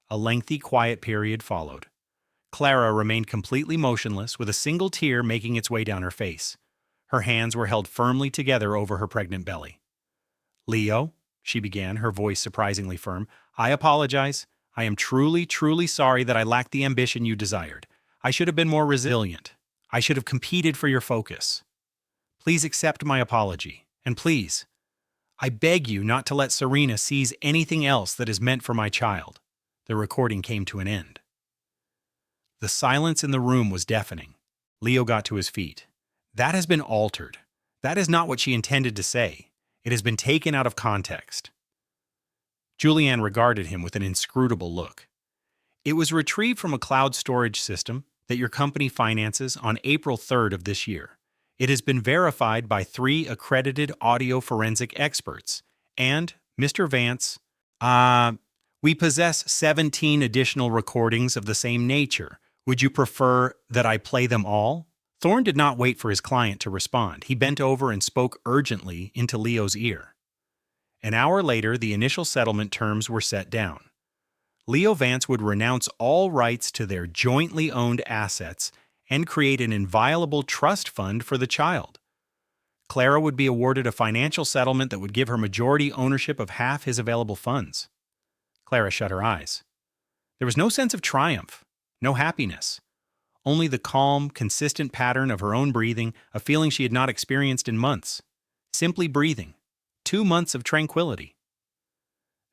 A lengthy, quiet period followed. Clara remained completely motionless, with a single tear making its way down her face. Her hands were held firmly together over her pregnant belly. "Leo," she began, her voice surprisingly firm, "I apologize. I am truly, truly sorry that I lacked the ambition you desired. I should have been more resilient. I should have competed for your focus. Please accept my apology. And please, I beg you not to let Serena seize anything else that is meant for my child." The recording came to an end. The silence in the room was deafening. Leo got to his feet. "That has been altered. That is not what she intended to say. It has been taken out of context." Julianne regarded him with an inscrutable look. "It was retrieved from a cloud storage system that your company finances on April 3rd of this year. It has been verified by 3 accredited audio forensic experts. And, Mr. Vance, we possess 17 additional recordings of the same nature. Would you prefer that I play them all?" Thorne did not wait for his client to respond. He bent over and spoke urgently into Leo's ear. An hour later, the initial settlement terms were set down. Leo Vance would renounce all rights to their jointly owned assets and create an inviolable trust fund for the child. Clara would be awarded a financial settlement that would give her majority ownership of half his available funds. Clara shut her eyes. There was no sense of triumph, no happiness. Only the calm, consistent pattern of her own breathing, a feeling she had not experienced in months. Simply breathing. 2 months of tranquility.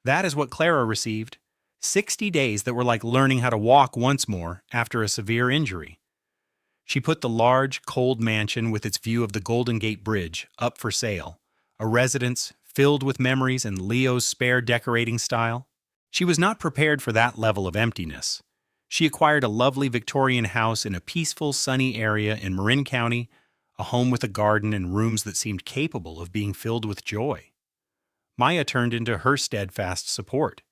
That is what Clara received. 60 days that were like learning how to walk once more after a severe injury. She put the large, cold mansion with its view of the Golden Gate Bridge up for sale, a residence filled with memories and Leo's spare decorating style. She was not prepared for that level of emptiness. She acquired a lovely Victorian house in a peaceful, sunny area in Marin County, a home with a garden and rooms that seemed capable of being filled with joy. Maya turned into her steadfast support.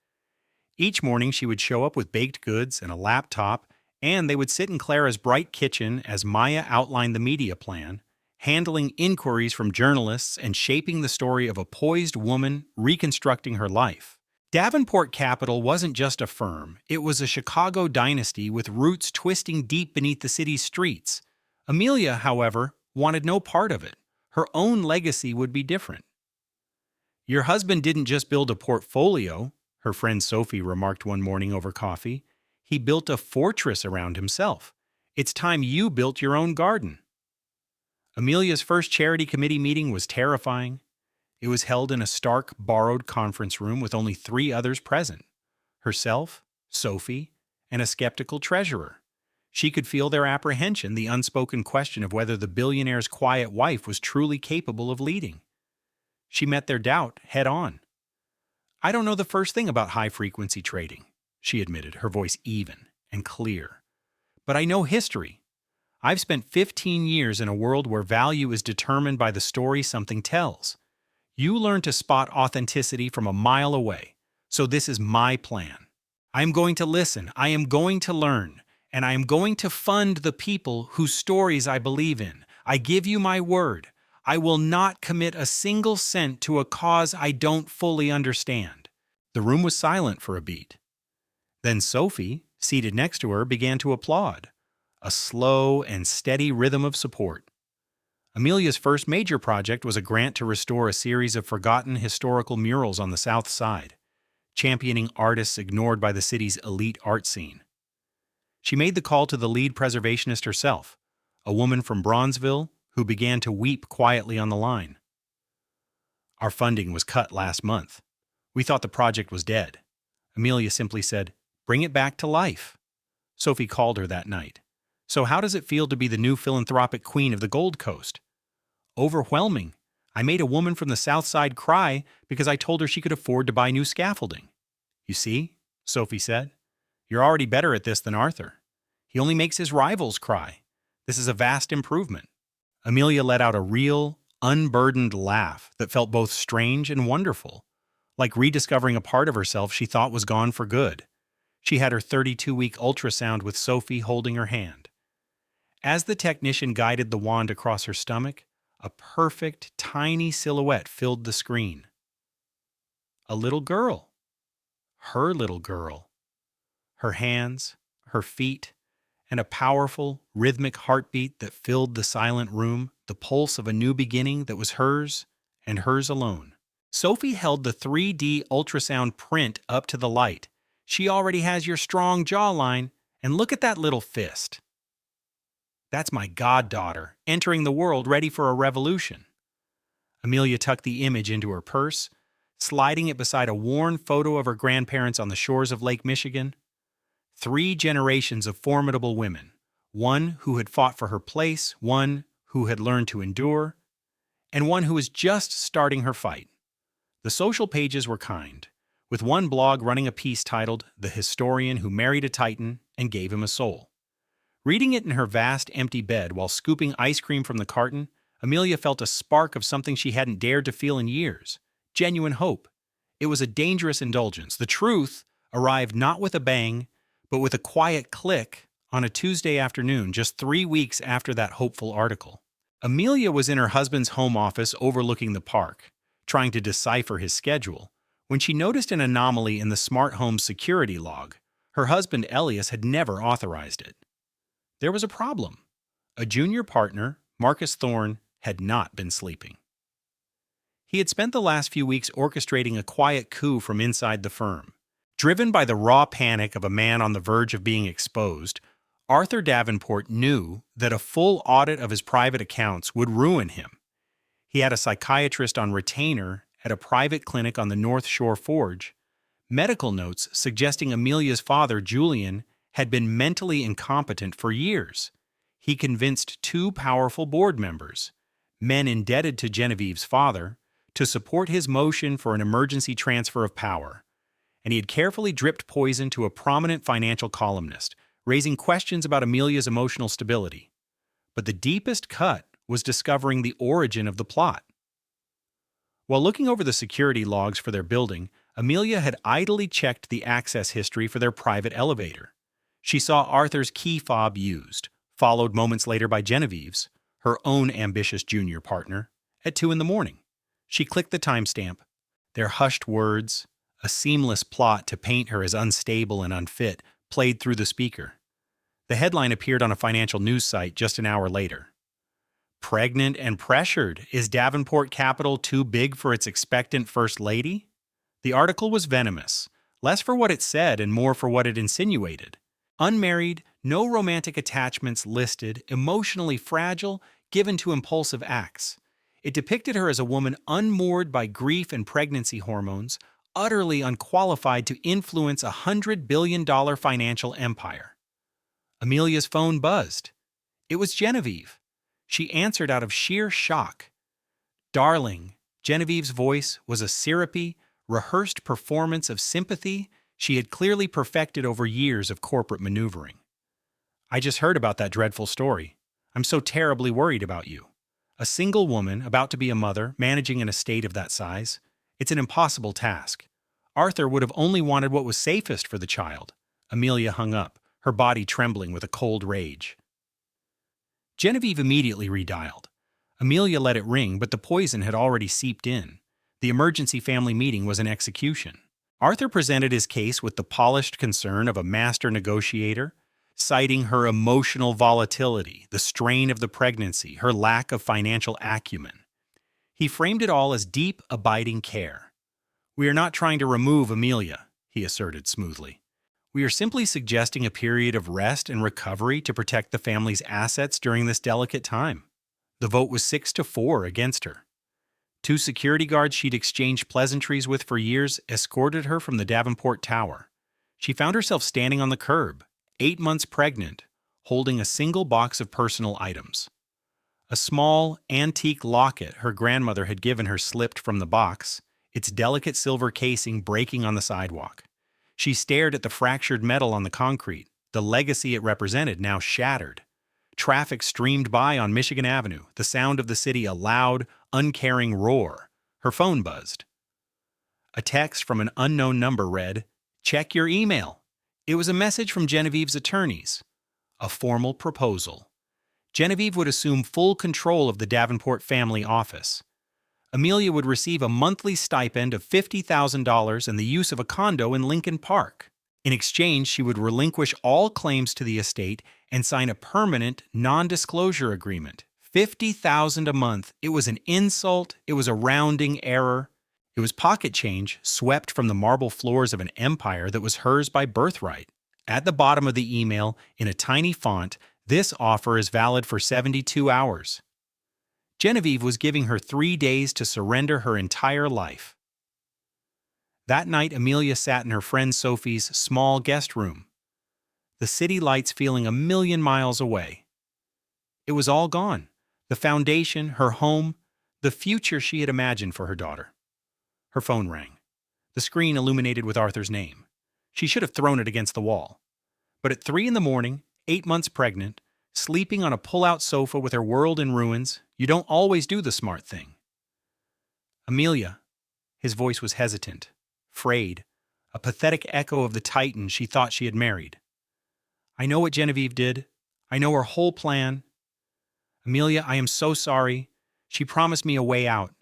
Each morning she would show up with baked goods and a laptop, and they would sit in Clara's bright kitchen as Maya outlined the media plan, handling inquiries from journalists and shaping the story of a poised woman reconstructing her life. Davenport Capital wasn't just a firm, it was a Chicago dynasty with roots twisting deep beneath the city's streets. Amelia, however, wanted no part of it. Her own legacy would be different. "Your husband didn't just build a portfolio," her friend Sophie remarked one morning over coffee. "He built a fortress around himself. It's time you built your own garden." Amelia's first charity committee meeting was terrifying. It was held in a stark, borrowed conference room with only 3 others present: herself, Sophie, and a skeptical treasurer. She could feel their apprehension, the unspoken question of whether the billionaire's quiet wife was truly capable of leading. She met their doubt head on. "I don't know the first thing about high-frequency trading," she admitted, her voice even and clear. "But I know history. I've spent 15 years in a world where value is determined by the story something tells. You learn to spot authenticity from a mile away, so this is my plan. I am going to listen, I am going to learn, and I am going to fund the people whose stories I believe in. I give you my word. I will not commit a single cent to a cause I don't fully understand." The room was silent for a beat. Then Sophie, seated next to her, began to applaud, a slow and steady rhythm of support. Amelia's first major project was a grant to restore a series of forgotten historical murals on the South Side, championing artists ignored by the city's elite art scene. She made the call to the lead preservationist herself, a woman from Bronzeville who began to weep quietly on the line. "Our funding was cut last month. We thought the project was dead." Amelia simply said, "Bring it back to life." Sophie called her that night. "So how does it feel to be the new philanthropic queen of the Gold Coast?" "Overwhelming. I made a woman from the South Side cry because I told her she could afford to buy new scaffolding." "You see," Sophie said, "you're already better at this than Arthur. He only makes his rivals cry. This is a vast improvement." Amelia let out a real, unburdened laugh that felt both strange and wonderful, like rediscovering a part of herself she thought was gone for good. She had her 32-week ultrasound with Sophie holding her hand. As the technician guided the wand across her stomach, a perfect, tiny silhouette filled the screen. A little girl. Her little girl. Her hands, her feet, and a powerful, rhythmic heartbeat that filled the silent room, the pulse of a new beginning that was hers and hers alone. Sophie held the 3D ultrasound print up to the light. "She already has your strong jawline, and look at that little fist. That's my goddaughter, entering the world ready for a revolution." Amelia tucked the image into her purse, sliding it beside a worn photo of her grandparents on the shores of Lake Michigan. 3 generations of formidable women, one who had fought for her place, one who had learned to endure, and one who was just starting her fight. The social pages were kind, with one blog running a piece titled "The Historian Who Married a Titan and Gave Him a Soul." Reading it in her vast, empty bed while scooping ice cream from the carton, Amelia felt a spark of something she hadn't dared to feel in years: genuine hope. It was a dangerous indulgence. The truth arrived not with a bang, but with a quiet click on a Tuesday afternoon, just 3 weeks after that hopeful article. Amelia was in her husband's home office overlooking the park, trying to decipher his schedule, when she noticed an anomaly in the smart home security log. Her husband, Elias, had never authorized it. There was a problem. A junior partner, Marcus Thorne, had not been sleeping. He had spent the last few weeks orchestrating a quiet coup from inside the firm. Driven by the raw panic of a man on the verge of being exposed, Arthur Davenport knew that a full audit of his private accounts would ruin him. He had a psychiatrist on retainer at a private clinic on the North Shore Forge, medical notes suggesting Amelia's father, Julian, had been mentally incompetent for years. He convinced 2 powerful board members, men indebted to Genevieve's father, to support his motion for an emergency transfer of power, and he had carefully dripped poison to a prominent financial columnist, raising questions about Amelia's emotional stability. But the deepest cut was discovering the origin of the plot. While looking over the security logs for their building, Amelia had idly checked the access history for their private elevator. She saw Arthur's key fob used, followed moments later by Genevieve's, her own ambitious junior partner, at 2 in the morning. She clicked the timestamp. Their hushed words, a seamless plot to paint her as unstable and unfit, played through the speaker. The headline appeared on a financial news site just an hour later. "Pregnant and pressured. Is Davenport Capital too big for its expectant First Lady?" The article was venomous, less for what it said and more for what it insinuated. Unmarried, no romantic attachments listed, emotionally fragile, given to impulsive acts. It depicted her as a woman unmoored by grief and pregnancy hormones, utterly unqualified to influence a $100 billion financial empire. Amelia's phone buzzed. It was Genevieve. She answered out of sheer shock. "Darling," Genevieve's voice was a syrupy, rehearsed performance of sympathy she had clearly perfected over years of corporate maneuvering. "I just heard about that dreadful story. I'm so terribly worried about you. A single woman, about to be a mother, managing an estate of that size. It's an impossible task. Arthur would have only wanted what was safest for the child." Amelia hung up, her body trembling with a cold rage. Genevieve immediately redialed. Amelia let it ring, but the poison had already seeped in. The emergency family meeting was an execution. Arthur presented his case with the polished concern of a master negotiator, citing her emotional volatility, the strain of the pregnancy, her lack of financial acumen. He framed it all as deep, abiding care. "We are not trying to remove Amelia," he asserted smoothly. "We are simply suggesting a period of rest and recovery to protect the family's assets during this delicate time." The vote was 6-4 against her. Two security guards she'd exchanged pleasantries with for years escorted her from the Davenport Tower. She found herself standing on the curb, 8 months pregnant, holding a single box of personal items. A small, antique locket her grandmother had given her slipped from the box, its delicate silver casing breaking on the sidewalk. She stared at the fractured metal on the concrete, the legacy it represented now shattered. Traffic streamed by on Michigan Avenue, the sound of the city a loud, uncaring roar. Her phone buzzed. A text from an unknown number read, "Check your email." It was a message from Genevieve's attorneys. A formal proposal. Genevieve would assume full control of the Davenport family office. Amelia would receive a monthly stipend of $50,000 and the use of a condo in Lincoln Park. In exchange, she would relinquish all claims to the estate and sign a permanent, non-disclosure agreement. $50,000 a month. It was an insult. It was a rounding error. It was pocket change swept from the marble floors of an empire that was hers by birthright. At the bottom of the email, in a tiny font, "This offer is valid for 72 hours. Genevieve was giving her 3 days to surrender her entire life. That night, Amelia sat in her friend Sophie's small guest room, the city lights feeling a million miles away. It was all gone. The foundation, her home, the future she had imagined for her daughter. Her phone rang. The screen illuminated with Arthur's name. She should have thrown it against the wall. But at 3 in the morning, 8 months pregnant, sleeping on a pull-out sofa with her world in ruins, you don't always do the smart thing. "Amelia." His voice was hesitant, frayed, a pathetic echo of the titan she thought she had married. "I know what Genevieve did. I know her whole plan. Amelia, I am so sorry. She promised me a way out.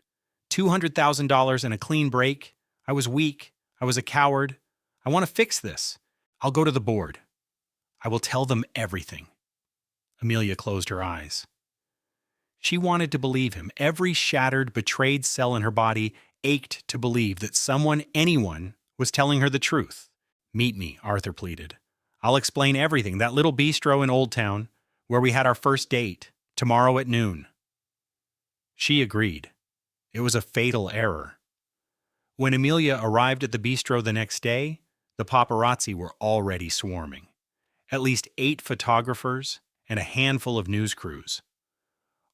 $200,000 and a clean break. I was weak. I was a coward. I want to fix this. I'll go to the board. I will tell them everything." Amelia closed her eyes. She wanted to believe him. Every shattered, betrayed cell in her body ached to believe that someone, anyone, was telling her the truth. "Meet me," Arthur pleaded. "I'll explain everything. That little bistro in Old Town, where we had our first date, tomorrow at noon." She agreed. It was a fatal error. When Amelia arrived at the bistro the next day, the paparazzi were already swarming. At least 8 photographers and a handful of news crews.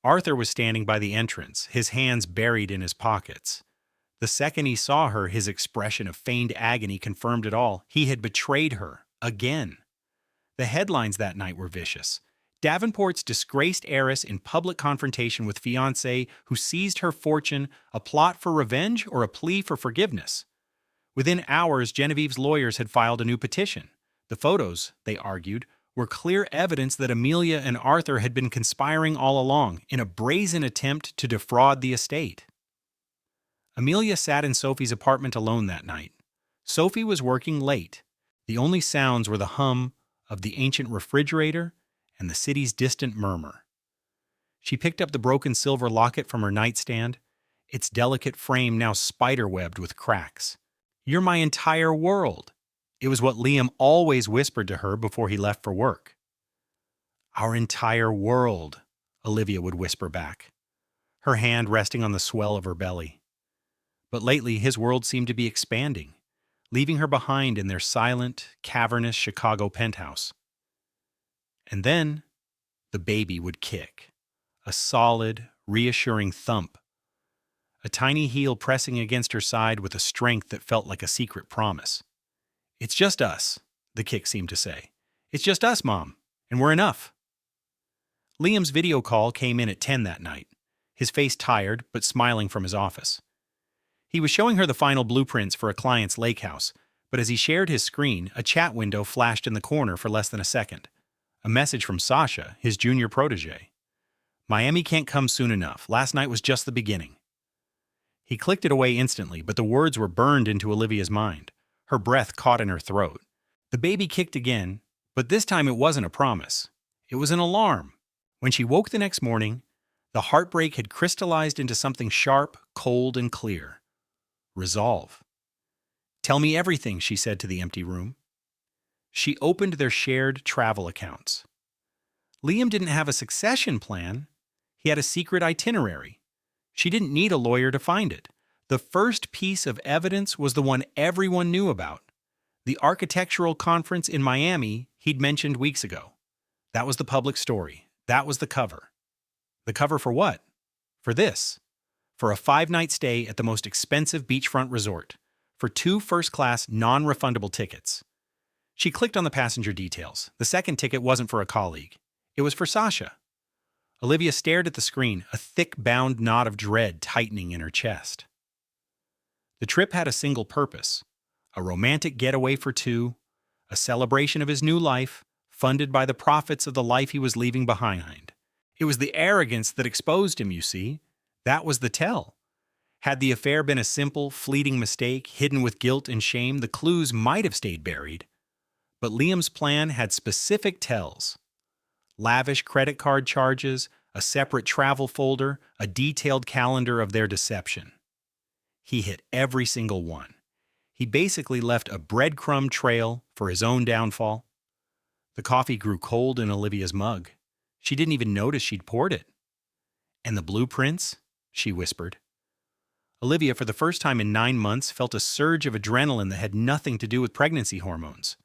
Arthur was standing by the entrance, his hands buried in his pockets. The second he saw her, his expression of feigned agony confirmed it all. He had betrayed her, again. The headlines that night were vicious. Davenport's disgraced heiress in public confrontation with fiancé who seized her fortune, a plot for revenge or a plea for forgiveness. Within hours, Genevieve's lawyers had filed a new petition. The photos, they argued, were clear evidence that Amelia and Arthur had been conspiring all along in a brazen attempt to defraud the estate. Amelia sat in Sophie's apartment alone that night. Sophie was working late. The only sounds were the hum of the ancient refrigerator and the city's distant murmur. She picked up the broken silver locket from her nightstand, its delicate frame now spiderwebbed with cracks. "You're my entire world." It was what Liam always whispered to her before he left for work. "Our entire world," Olivia would whisper back, her hand resting on the swell of her belly. But lately his world seemed to be expanding, leaving her behind in their silent, cavernous Chicago penthouse. And then the baby would kick, a solid, reassuring thump, a tiny heel pressing against her side with a strength that felt like a secret promise. "It's just us," the kick seemed to say. "It's just us, Mom, and we're enough." Liam's video call came in at 10 that night, his face tired but smiling from his office. He was showing her the final blueprints for a client's lake house, but as he shared his screen, a chat window flashed in the corner for less than a second. A message from Sasha, his junior protege. Miami can't come soon enough. Last night was just the beginning. He clicked it away instantly, but the words were burned into Olivia's mind. Her breath caught in her throat. The baby kicked again, but this time it wasn't a promise. It was an alarm. When she woke the next morning, the heartbreak had crystallized into something sharp, cold, and clear. Resolve. "Tell me everything," she said to the empty room. She opened their shared travel accounts. Liam didn't have a succession plan. He had a secret itinerary. She didn't need a lawyer to find it. The first piece of evidence was the one everyone knew about: the architectural conference in Miami he'd mentioned weeks ago. That was the public story. That was the cover. The cover for what? For this. For a 5-night stay at the most expensive beachfront resort. For 2 first-class, non-refundable tickets. She clicked on the passenger details. The second ticket wasn't for a colleague. It was for Sasha. Olivia stared at the screen, a thick bound knot of dread tightening in her chest. The trip had a single purpose: a romantic getaway for 2, a celebration of his new life, funded by the profits of the life he was leaving behind. It was the arrogance that exposed him, you see. That was the tell. Had the affair been a simple, fleeting mistake, hidden with guilt and shame, the clues might have stayed buried. But Liam's plan had specific tells: lavish credit card charges, a separate travel folder, a detailed calendar of their deception. He hit every single one. He basically left a breadcrumb trail for his own downfall. The coffee grew cold in Olivia's mug. She didn't even notice she'd poured it. "And the blueprints?" she whispered. Olivia, for the first time in 9 months, felt a surge of adrenaline that had nothing to do with pregnancy hormones.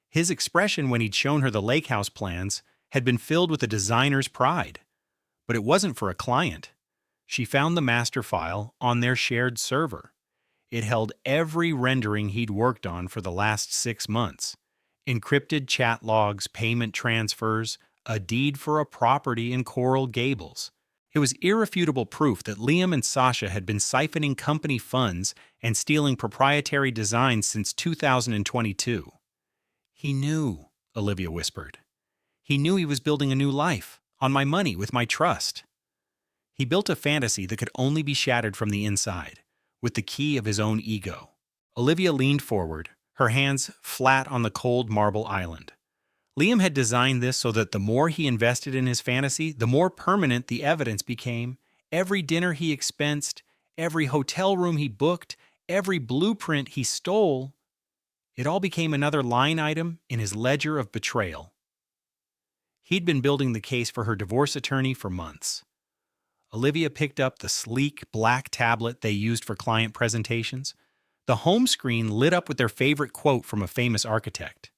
His expression when he'd shown her the lake house plans had been filled with a designer's pride. But it wasn't for a client. She found the master file on their shared server. It held every rendering he'd worked on for the last 6 months. Encrypted chat logs, payment transfers, a deed for a property in Coral Gables. It was irrefutable proof that Liam and Sasha had been siphoning company funds and stealing proprietary designs since 2022. "He knew," Olivia whispered. "He knew he was building a new life, on my money, with my trust." He built a fantasy that could only be shattered from the inside, with the key of his own ego. Olivia leaned forward, her hands flat on the cold marble island. Liam had designed this so that the more he invested in his fantasy, the more permanent the evidence became. Every dinner he expensed, every hotel room he booked, every blueprint he stole, it all became another line item in his ledger of betrayal. He'd been building the case for her divorce attorney for months. Olivia picked up the sleek black tablet they used for client presentations. The home screen lit up with their favorite quote from a famous architect: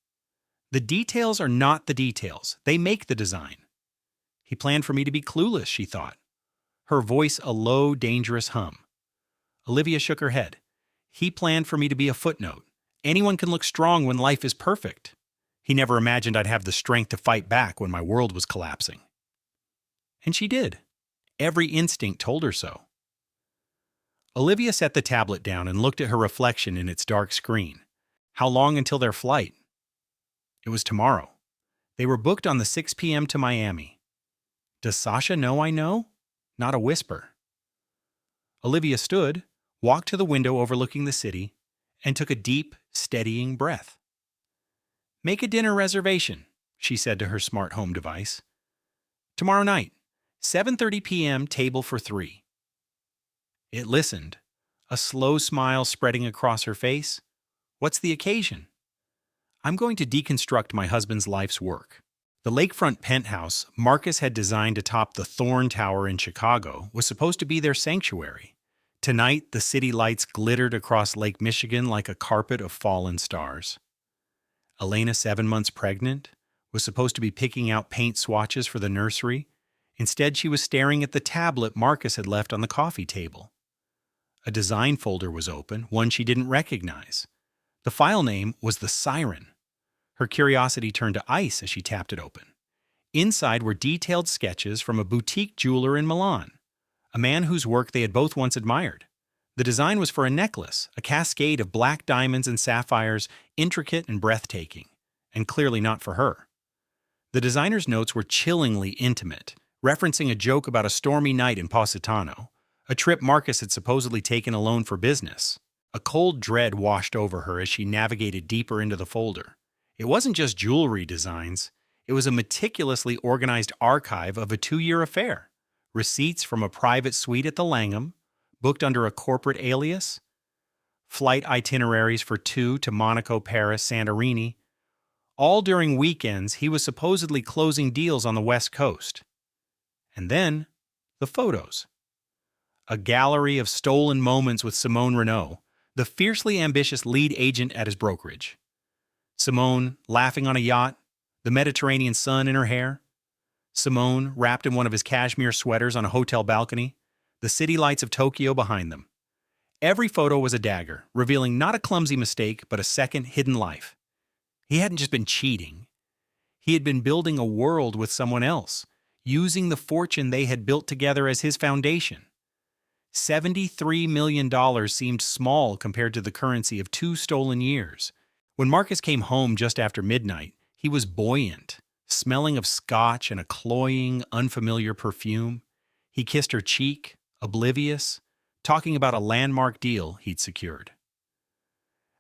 "The details are not the details. They make the design." He planned for me to be clueless, she thought, her voice a low, dangerous hum. Olivia shook her head. He planned for me to be a footnote. Anyone can look strong when life is perfect. He never imagined I'd have the strength to fight back when my world was collapsing. And she did. Every instinct told her so. Olivia set the tablet down and looked at her reflection in its dark screen. How long until their flight? It was tomorrow. They were booked on the 6 p.m. to Miami. Does Sasha know I know? Not a whisper. Olivia stood, walked to the window overlooking the city, and took a deep, steadying breath. "Make a dinner reservation," she said to her smart home device. "Tomorrow night, 7:30 p.m., table for 3. It listened, a slow smile spreading across her face. "What's the occasion?" "I'm going to deconstruct my husband's life's work." The lakefront penthouse Marcus had designed atop the Thorn Tower in Chicago was supposed to be their sanctuary. Tonight, the city lights glittered across Lake Michigan like a carpet of fallen stars. Elena, 7 months pregnant, was supposed to be picking out paint swatches for the nursery. Instead, she was staring at the tablet Marcus had left on the coffee table. A design folder was open, one she didn't recognize. The file name was The Siren. Her curiosity turned to ice as she tapped it open. Inside were detailed sketches from a boutique jeweler in Milan, a man whose work they had both once admired. The design was for a necklace, a cascade of black diamonds and sapphires, intricate and breathtaking, and clearly not for her. The designer's notes were chillingly intimate, referencing a joke about a stormy night in Positano, a trip Marcus had supposedly taken alone for business. A cold dread washed over her as she navigated deeper into the folder. It wasn't just jewelry designs, it was a meticulously organized archive of a 2-year affair. Receipts from a private suite at the Langham, booked under a corporate alias, flight itineraries for 2 to Monaco, Paris, Santorini. All during weekends, he was supposedly closing deals on the West Coast. And then, the photos. A gallery of stolen moments with Simone Renault, the fiercely ambitious lead agent at his brokerage. Simone laughing on a yacht, the Mediterranean sun in her hair. Simone wrapped in one of his cashmere sweaters on a hotel balcony, the city lights of Tokyo behind them. Every photo was a dagger, revealing not a clumsy mistake, but a second hidden life. He hadn't just been cheating. He had been building a world with someone else, using the fortune they had built together as his foundation. $73 million seemed small compared to the currency of 2 stolen years. When Marcus came home just after midnight, he was buoyant, smelling of scotch and a cloying, unfamiliar perfume. He kissed her cheek, oblivious, talking about a landmark deal he'd secured.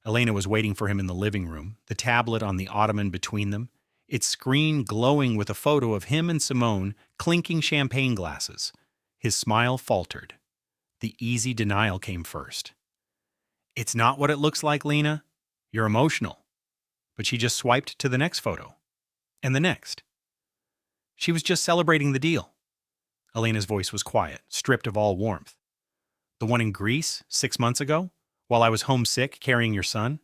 Elena was waiting for him in the living room, the tablet on the ottoman between them, its screen glowing with a photo of him and Simone clinking champagne glasses. His smile faltered. The easy denial came first. "It's not what it looks like, Lena. You're emotional." But she just swiped to the next photo. And the next. She was just celebrating the deal. Elena's voice was quiet, stripped of all warmth. "The one in Greece, 6 months ago, while I was homesick carrying your son?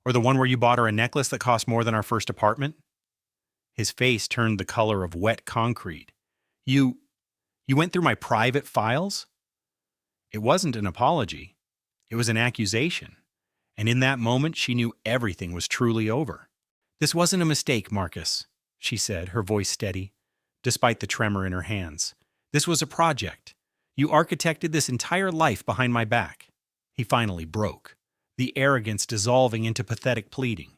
Or the one where you bought her a necklace that cost more than our first apartment?" His face turned the color of wet concrete. You went through my private files?" It wasn't an apology. It was an accusation. And in that moment, she knew everything was truly over. "This wasn't a mistake, Marcus," she said, her voice steady, despite the tremor in her hands. "This was a project. You architected this entire life behind my back." He finally broke, the arrogance dissolving into pathetic pleading.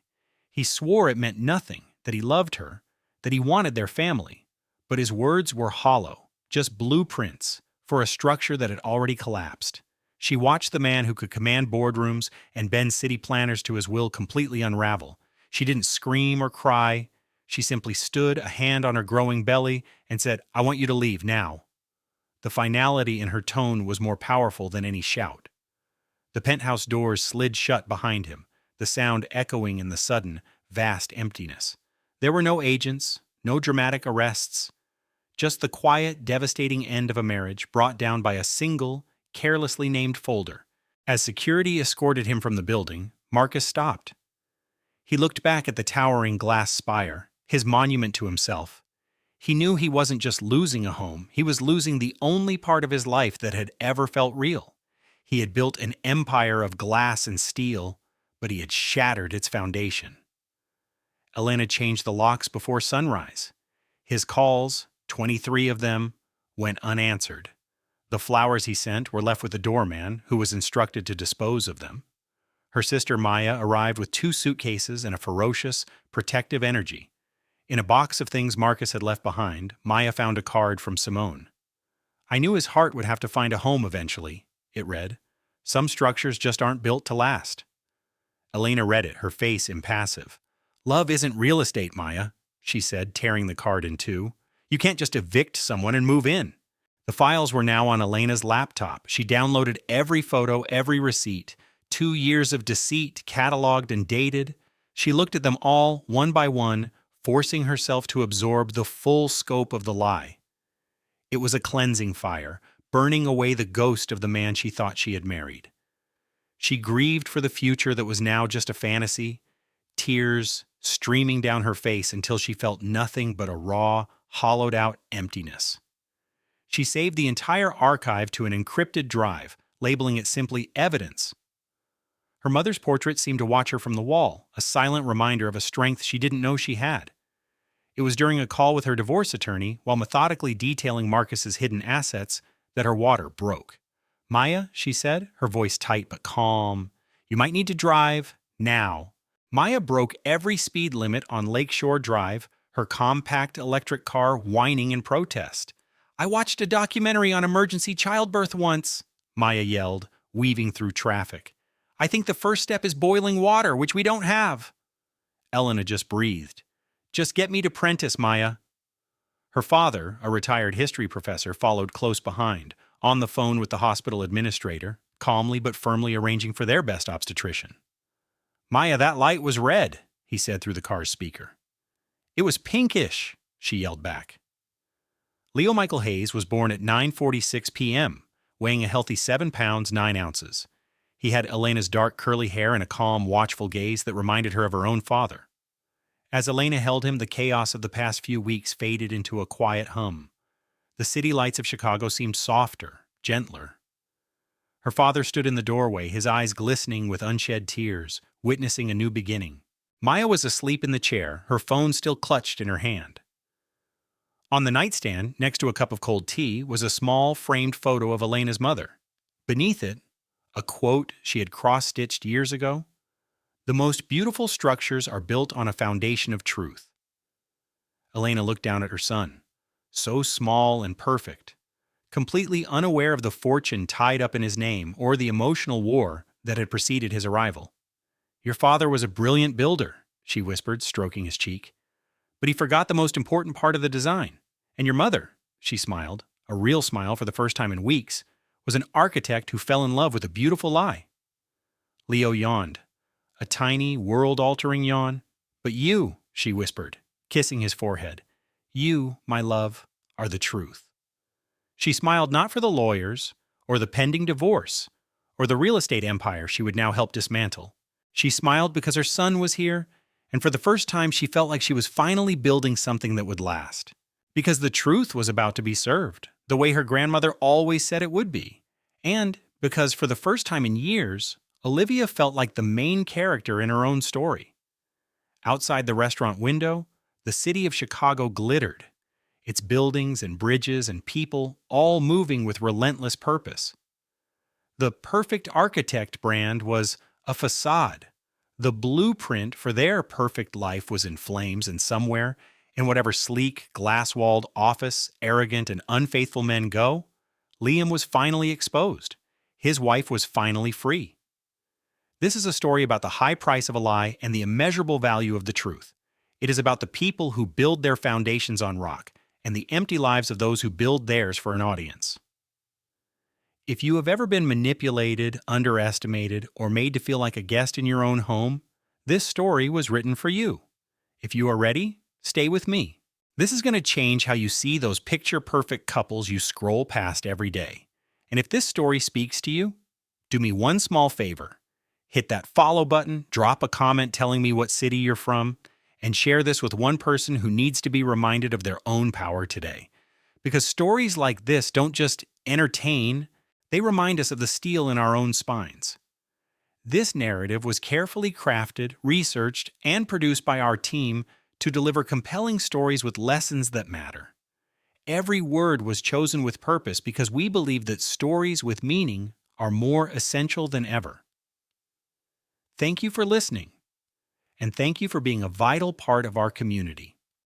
He swore it meant nothing, that he loved her, that he wanted their family. But his words were hollow, just blueprints for a structure that had already collapsed. She watched the man who could command boardrooms and bend city planners to his will completely unravel. She didn't scream or cry. She simply stood, a hand on her growing belly, and said, "I want you to leave now." The finality in her tone was more powerful than any shout. The penthouse doors slid shut behind him, the sound echoing in the sudden, vast emptiness. There were no agents, no dramatic arrests, just the quiet, devastating end of a marriage brought down by a single, carelessly named folder. As security escorted him from the building, Marcus stopped. He looked back at the towering glass spire, his monument to himself. He knew he wasn't just losing a home, he was losing the only part of his life that had ever felt real. He had built an empire of glass and steel, but he had shattered its foundation. Elena changed the locks before sunrise. His calls, 23 of them, went unanswered. The flowers he sent were left with the doorman, who was instructed to dispose of them. Her sister Maya arrived with 2 suitcases and a ferocious, protective energy. In a box of things Marcus had left behind, Maya found a card from Simone. "I knew his heart would have to find a home eventually," it read. "Some structures just aren't built to last." Elena read it, her face impassive. "Love isn't real estate, Maya," she said, tearing the card in 2. "You can't just evict someone and move in." The files were now on Elena's laptop. She downloaded every photo, every receipt, 2 years of deceit, cataloged and dated. She looked at them all, one by one, forcing herself to absorb the full scope of the lie. It was a cleansing fire, burning away the ghost of the man she thought she had married. She grieved for the future that was now just a fantasy, tears streaming down her face until she felt nothing but a raw, hollowed-out emptiness. She saved the entire archive to an encrypted drive, labeling it simply evidence. Her mother's portrait seemed to watch her from the wall, a silent reminder of a strength she didn't know she had. It was during a call with her divorce attorney, while methodically detailing Marcus's hidden assets, that her water broke. "Maya," she said, her voice tight but calm, "you might need to drive now." Maya broke every speed limit on Lakeshore Drive, her compact electric car whining in protest. I watched a documentary on emergency childbirth once, Maya yelled, weaving through traffic. I think the first step is boiling water, which we don't have. Elena just breathed. Just get me to Prentice, Maya. Her father, a retired history professor, followed close behind, on the phone with the hospital administrator, calmly but firmly arranging for their best obstetrician. Maya, that light was red, he said through the car's speaker. It was pinkish, she yelled back. Leo Michael Hayes was born at 9:46 p.m., weighing a healthy 7 pounds 9 ounces. He had Elena's dark curly hair and a calm, watchful gaze that reminded her of her own father. As Elena held him, the chaos of the past few weeks faded into a quiet hum. The city lights of Chicago seemed softer, gentler. Her father stood in the doorway, his eyes glistening with unshed tears, witnessing a new beginning. Maya was asleep in the chair, her phone still clutched in her hand. On the nightstand, next to a cup of cold tea, was a small, framed photo of Elena's mother. Beneath it, a quote she had cross-stitched years ago: "The most beautiful structures are built on a foundation of truth." Elena looked down at her son, so small and perfect, completely unaware of the fortune tied up in his name or the emotional war that had preceded his arrival. "Your father was a brilliant builder," she whispered, stroking his cheek. "But he forgot the most important part of the design. And your mother," she smiled, a real smile for the first time in weeks, "was an architect who fell in love with a beautiful lie." Leo yawned, a tiny, world-altering yawn. "But you," she whispered, kissing his forehead, "you, my love, are the truth." She smiled not for the lawyers, or the pending divorce, or the real estate empire she would now help dismantle. She smiled because her son was here, and for the first time she felt like she was finally building something that would last. Because the truth was about to be served, the way her grandmother always said it would be. And because for the first time in years, Olivia felt like the main character in her own story. Outside the restaurant window, the city of Chicago glittered, its buildings and bridges and people all moving with relentless purpose. The Perfect Architect brand was a facade. The blueprint for their perfect life was in flames, and somewhere, in whatever sleek, glass-walled office arrogant and unfaithful men go, Liam was finally exposed. His wife was finally free. This is a story about the high price of a lie and the immeasurable value of the truth. It is about the people who build their foundations on rock and the empty lives of those who build theirs for an audience. If you have ever been manipulated, underestimated, or made to feel like a guest in your own home, this story was written for you. If you are ready, stay with me. This is going to change how you see those picture-perfect couples you scroll past every day. And if this story speaks to you, do me one small favor. Hit that follow button, drop a comment telling me what city you're from, and share this with one person who needs to be reminded of their own power today. Because stories like this don't just entertain, they remind us of the steel in our own spines. This narrative was carefully crafted, researched, and produced by our team to deliver compelling stories with lessons that matter. Every word was chosen with purpose because we believe that stories with meaning are more essential than ever. Thank you for listening, and thank you for being a vital part of our community.